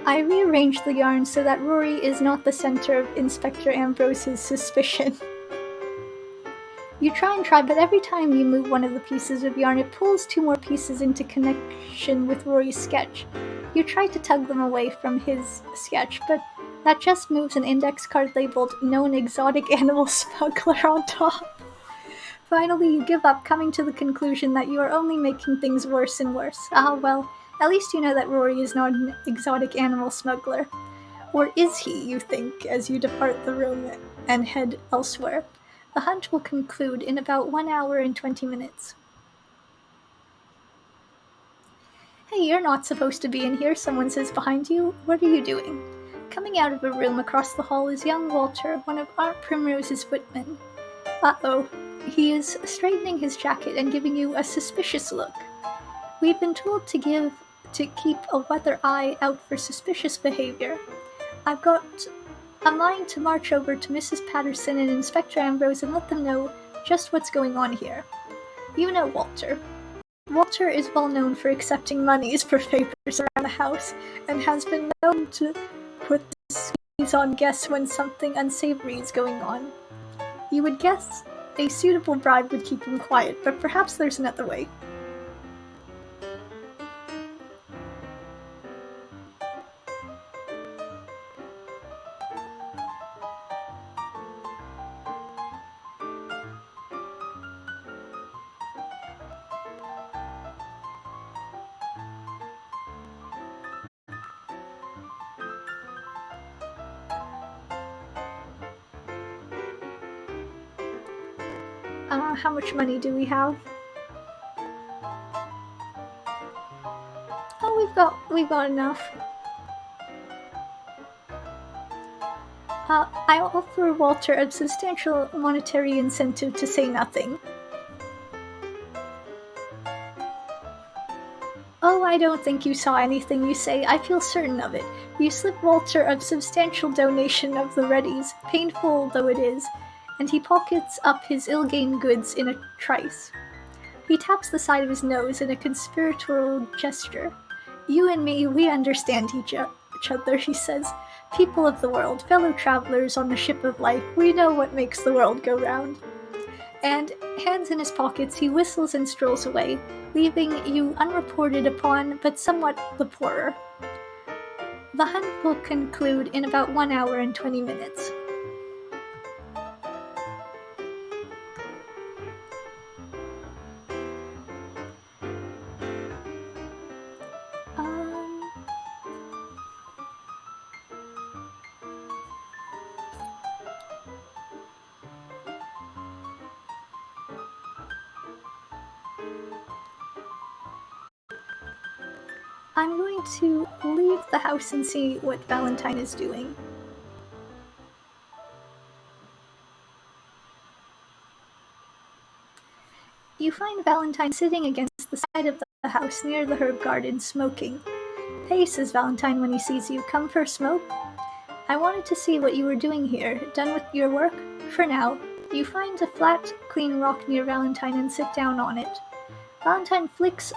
I rearranged the yarn so that Rory is not the center of Inspector Ambrose's suspicion. You try, but every time you move one of the pieces of yarn, it pulls 2 more pieces into connection with Rory's sketch. You try to tug them away from his sketch, but that just moves an index card labeled "Known Exotic Animal Smuggler" on top. Finally, you give up, coming to the conclusion that you are only making things worse and worse. Well, at least you know that Rory is not an exotic animal smuggler. Or is he, you think, as you depart the room and head elsewhere? The hunt will conclude in about 1 hour and 20 minutes. "Hey, you're not supposed to be in here," someone says behind you. "What are you doing?" Coming out of a room across the hall is young Walter, one of Aunt Primrose's footmen. Uh-oh. He is straightening his jacket and giving you a suspicious look. "We've been told to keep a weather eye out for suspicious behavior. I've got a mind to march over to Mrs. Patterson and Inspector Ambrose and let them know just what's going on here. You know Walter. Walter is well known for accepting monies for favors around the house, and has been known to put the squeeze on guests when something unsavory is going on. You would guess a suitable bribe would keep him quiet, but perhaps there's another way." How much money do we have? Oh, we've got enough. I'll offer Walter a substantial monetary incentive to say nothing. "Oh, I don't think you saw anything you say. I feel certain of it." You slip Walter a substantial donation of the readies, painful though it is, and he pockets up his ill-gained goods in a trice. He taps the side of his nose in a conspiratorial gesture. "You and me, we understand each other," he says. "People of the world, fellow travelers on the ship of life, we know what makes the world go round." And, hands in his pockets, he whistles and strolls away, leaving you unreported upon, but somewhat the poorer. The hunt will conclude in about 1 hour and 20 minutes. I'm going to leave the house and see what Valentine is doing. You find Valentine sitting against the side of the house near the herb garden, smoking. "Hey," says Valentine when he sees you, "come for a smoke?" "I wanted to see what you were doing here. Done with your work?" "For now." You find a flat, clean rock near Valentine and sit down on it. Valentine flicks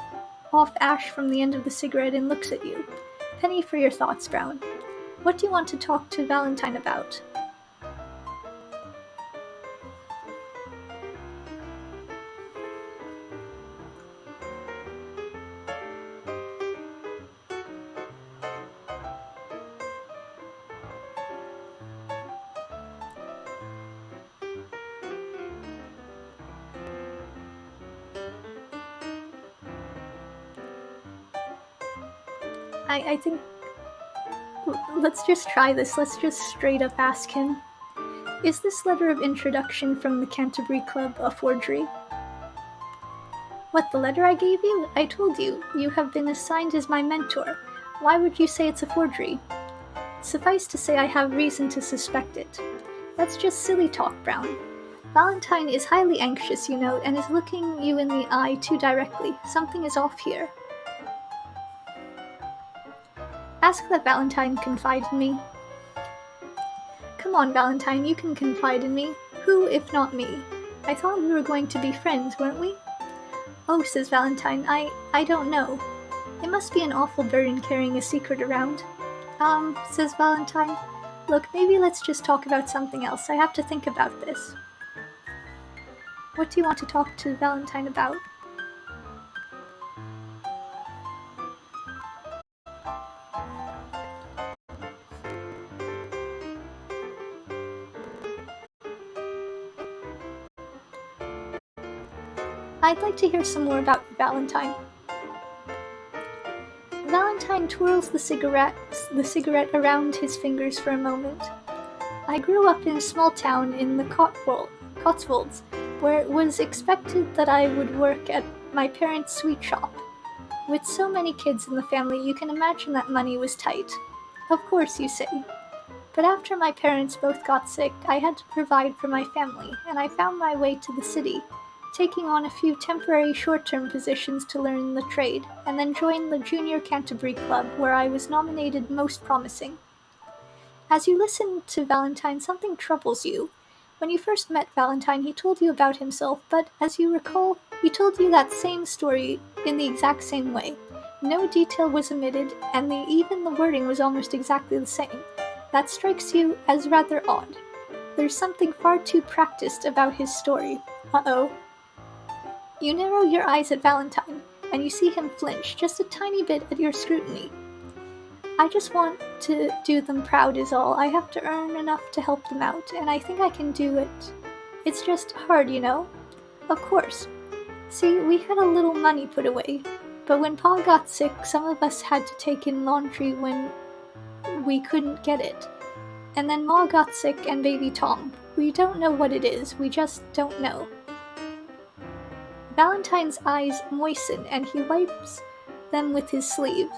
off ash from the end of the cigarette and looks at you. "Penny for your thoughts, Brown. What do you want to talk to Valentine about?" I think... let's just try this. Let's just straight up ask him. "Is this letter of introduction from the Canterbury Club a forgery?" "What, the letter I gave you? I told you. You have been assigned as my mentor. Why would you say it's a forgery?" "Suffice to say I have reason to suspect it." "That's just silly talk, Brown. Valentine is highly anxious, you know, and is looking you in the eye too directly. Something is off here." "Ask that Valentine confide in me." "Come on, Valentine, you can confide in me. Who, if not me? I thought we were going to be friends, weren't we?" "Oh," says Valentine, I don't know. It must be an awful burden carrying a secret around." Says Valentine, "Look, maybe let's just talk about something else. I have to think about this." "What do you want to talk to Valentine about?" "I'd like to hear some more about Valentine." Valentine twirls the cigarette around his fingers for a moment. "I grew up in a small town in the Cotswolds, where it was expected that I would work at my parents' sweet shop. With so many kids in the family, you can imagine that money was tight. Of course, you say. But after my parents both got sick, I had to provide for my family, and I found my way to the city, taking on a few temporary short-term positions to learn the trade, and then joined the Junior Canterbury Club, where I was nominated Most Promising." As you listen to Valentine, something troubles you. When you first met Valentine, he told you about himself, but as you recall, he told you that same story in the exact same way. No detail was omitted, and even the wording was almost exactly the same. That strikes you as rather odd. There's something far too practiced about his story. Uh-oh. You narrow your eyes at Valentine, and you see him flinch just a tiny bit at your scrutiny. "I just want to do them proud is all. I have to earn enough to help them out, and I think I can do it. It's just hard, you know." "Of course. See, we had a little money put away, but when Pa got sick, some of us had to take in laundry when we couldn't get it. And then Ma got sick and baby Tom. We don't know what it is, we just don't know." Valentine's eyes moisten, and he wipes them with his sleeve.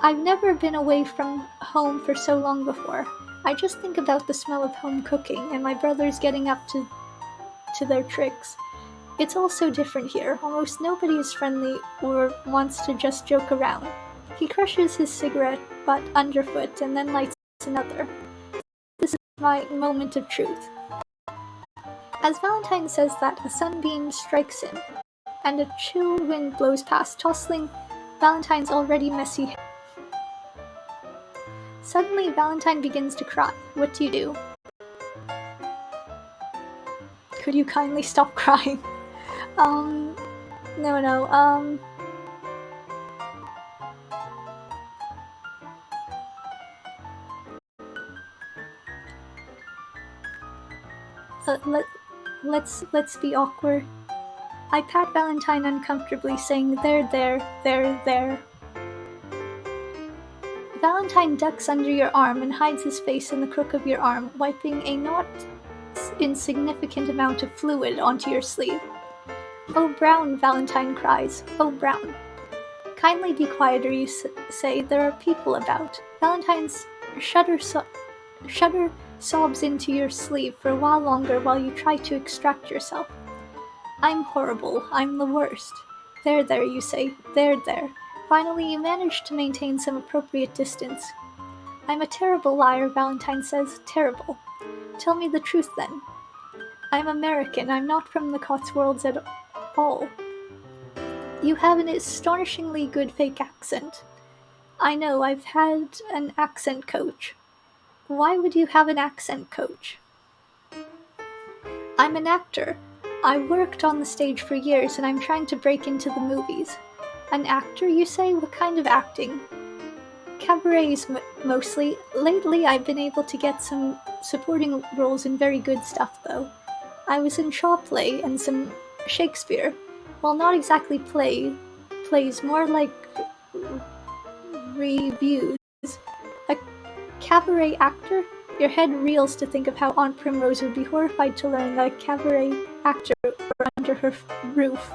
"I've never been away from home for so long before. I just think about the smell of home cooking, and my brothers getting up to their tricks. It's all so different here. Almost nobody is friendly or wants to just joke around." He crushes his cigarette butt underfoot and then lights another. "This is my moment of truth." As Valentine says that, a sunbeam strikes him, and a chill wind blows past, tossing Valentine's already messy hair. Suddenly, Valentine begins to cry. What do you do? "Could you kindly stop crying?" No. Let's be awkward. I pat Valentine uncomfortably, saying, there. Valentine ducks under your arm and hides his face in the crook of your arm, wiping a not insignificant amount of fluid onto your sleeve. "Oh, Brown," Valentine cries. "Oh, Brown. Kindly be quiet, or you say there are people about. Valentine's shudder sobs into your sleeve for a while longer while you try to extract yourself. I'm horrible. I'm the worst. There, you say. There. Finally, you manage to maintain some appropriate distance. I'm a terrible liar, Valentine says. Terrible. Tell me the truth, then. I'm American. I'm not from the Cotswolds at all. You have an astonishingly good fake accent. I know, I've had an accent coach. Why would you have an accent coach? I'm an actor. I worked on the stage for years and I'm trying to break into the movies. An actor, you say? What kind of acting? Cabarets mostly. Lately I've been able to get some supporting roles in very good stuff though. I was in Shaw play and some Shakespeare. Well, not exactly plays, more like reviews. A cabaret actor? Your head reels to think of how Aunt Primrose would be horrified to learn that a cabaret actor were under her roof.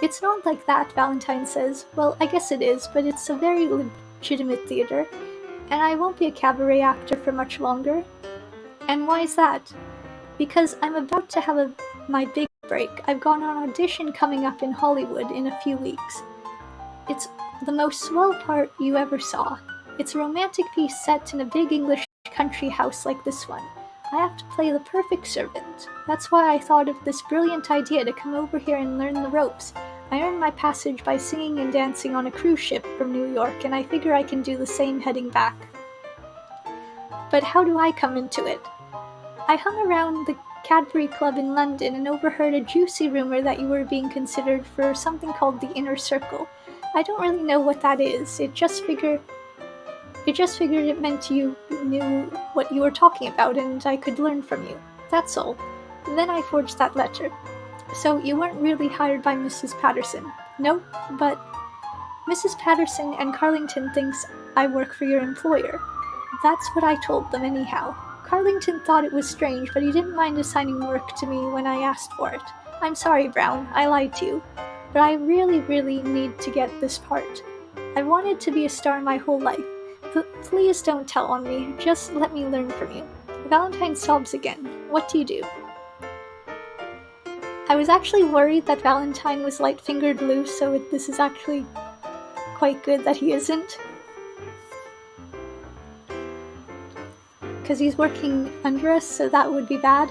It's not like that, Valentine says. Well, I guess it is, but it's a very legitimate theater, and I won't be a cabaret actor for much longer. And why is that? Because I'm about to have my big break. I've got an audition coming up in Hollywood in a few weeks. It's the most swell part you ever saw. It's a romantic piece set in a big English country house like this one. I have to play the perfect servant. That's why I thought of this brilliant idea to come over here and learn the ropes. I earned my passage by singing and dancing on a cruise ship from New York, and I figure I can do the same heading back. But how do I come into it? I hung around the Cadbury Club in London and overheard a juicy rumor that you were being considered for something called the Inner Circle. I don't really know what that is. It just figured it meant you knew what you were talking about and I could learn from you. That's all. Then I forged that letter. So you weren't really hired by Mrs. Patterson? Nope, but Mrs. Patterson and Carlington thinks I work for your employer. That's what I told them anyhow. Carlington thought it was strange, but he didn't mind assigning work to me when I asked for it. I'm sorry, Brown, I lied to you. But I really need to get this part. I wanted to be a star my whole life. Please don't tell on me, just let me learn from you. Valentine sobs again. What do you do? I was actually worried that Valentine was light-fingered loose, so this is actually quite good that he isn't. Because he's working under us, so that would be bad.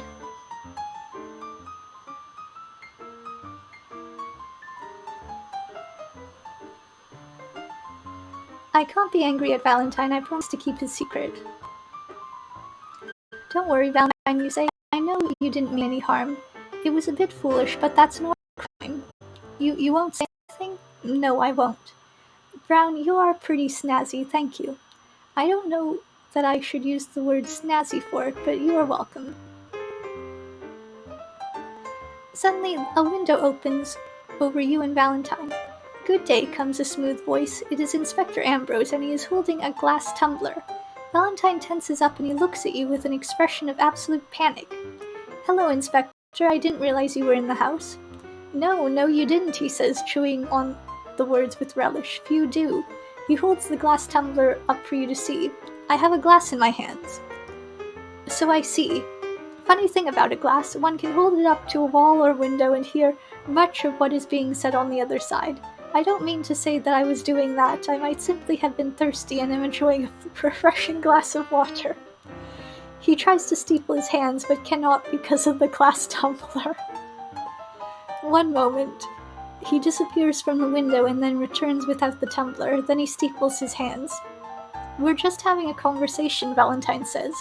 I can't be angry at Valentine, I promised to keep his secret. Don't worry, Valentine, you say. I know you didn't mean any harm. It was a bit foolish, but that's not a crime. You won't say anything? No, I won't. Brown, you are pretty snazzy, thank you. I don't know that I should use the word snazzy for it, but you are welcome. Suddenly, a window opens over you and Valentine. Good day, comes a smooth voice. It is Inspector Ambrose, and he is holding a glass tumbler. Valentine tenses up and he looks at you with an expression of absolute panic. Hello, Inspector, I didn't realize you were in the house. No, you didn't, he says, chewing on the words with relish. Few do. He holds the glass tumbler up for you to see. I have a glass in my hands. So I see. Funny thing about a glass, one can hold it up to a wall or window and hear much of what is being said on the other side. I don't mean to say that I was doing that. I might simply have been thirsty and am enjoying a refreshing glass of water. He tries to steeple his hands, but cannot because of the glass tumbler. One moment, he disappears from the window and then returns without the tumbler. Then he steeples his hands. We're just having a conversation, Valentine says.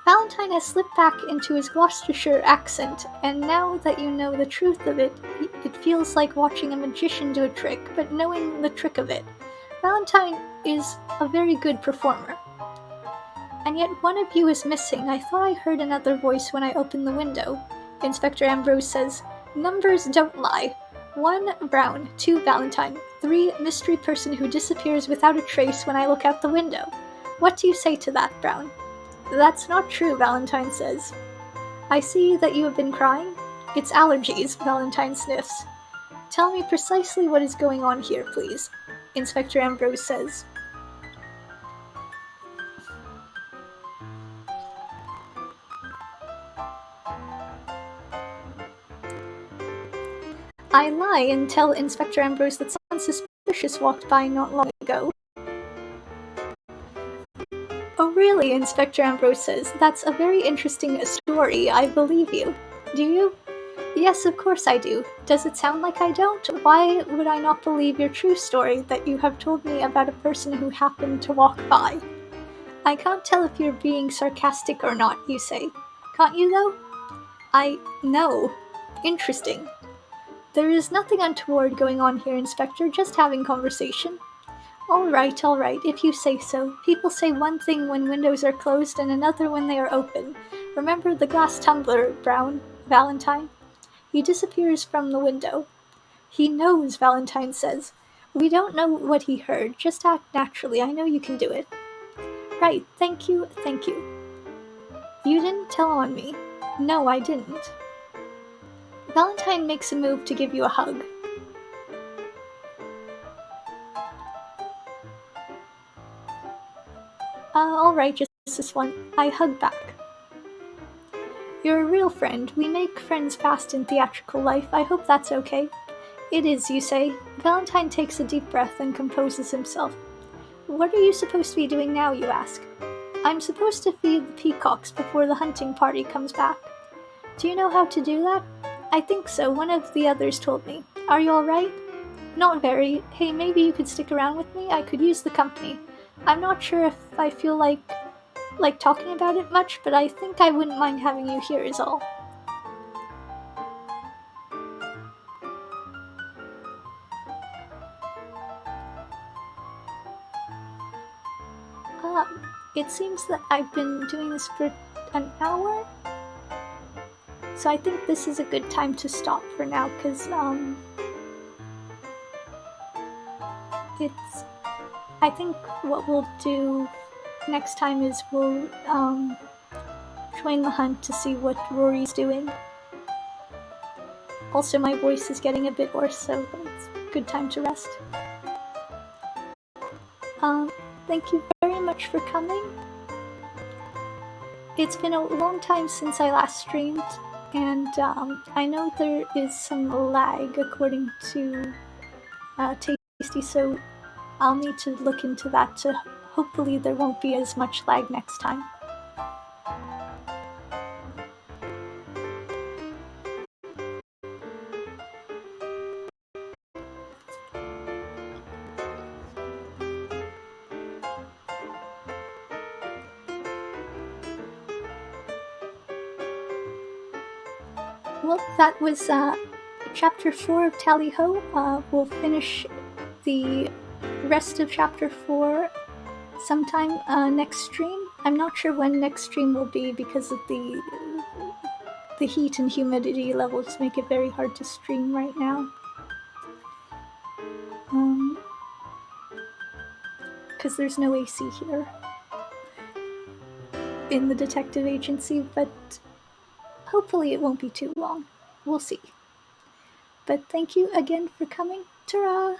Valentine has slipped back into his Gloucestershire accent, and now that you know the truth of it, it feels like watching a magician do a trick, but knowing the trick of it. Valentine is a very good performer. And yet one of you is missing. I thought I heard another voice when I opened the window. Inspector Ambrose says, Numbers don't lie. 1, Brown. 2, Valentine. 3, mystery person who disappears without a trace when I look out the window. What do you say to that, Brown? That's not true, Valentine says. I see that you have been crying. It's allergies, Valentine sniffs. Tell me precisely what is going on here, please, Inspector Ambrose says. I lie and tell Inspector Ambrose that someone suspicious walked by not long ago. Oh really, Inspector Ambrose says. That's a very interesting story. I believe you. Do you? Yes, of course I do. Does it sound like I don't? Why would I not believe your true story that you have told me about a person who happened to walk by? I can't tell if you're being sarcastic or not, you say. Can't you, though? No. Interesting. There is nothing untoward going on here, Inspector, just having conversation. All right, if you say so. People say one thing when windows are closed and another when they are open. Remember the glass tumbler, Valentine? He disappears from the window. He knows, Valentine says. We don't know what he heard. Just act naturally. I know you can do it. Right, thank you. You didn't tell on me. No, I didn't. Valentine makes a move to give you a hug. Alright, just this one. I hug back. You're a real friend. We make friends fast in theatrical life. I hope that's okay. It is, you say. Valentine takes a deep breath and composes himself. What are you supposed to be doing now, you ask? I'm supposed to feed the peacocks before the hunting party comes back. Do you know how to do that? I think so. One of the others told me. Are you alright? Not very. Hey, maybe you could stick around with me? I could use the company. I'm not sure if I feel like talking about it much, but I think I wouldn't mind having you here is all. It seems that I've been doing this for an hour, so I think this is a good time to stop for now, because, I think what we'll do next time is we'll, join the hunt to see what Rory's doing. Also, my voice is getting a bit worse, so it's a good time to rest. Thank you very much for coming. It's been a long time since I last streamed, and I know there is some lag according to Tasty, so I'll need to look into that to hopefully there won't be as much lag next time. Well, that was Chapter 4 of Tally Ho. We'll finish the rest of Chapter 4 sometime next stream. I'm not sure when next stream will be because of the heat and humidity levels make it very hard to stream right now. Because there's no AC here in the detective agency, but hopefully it won't be too long. We'll see. But thank you again for coming. Ta-ra!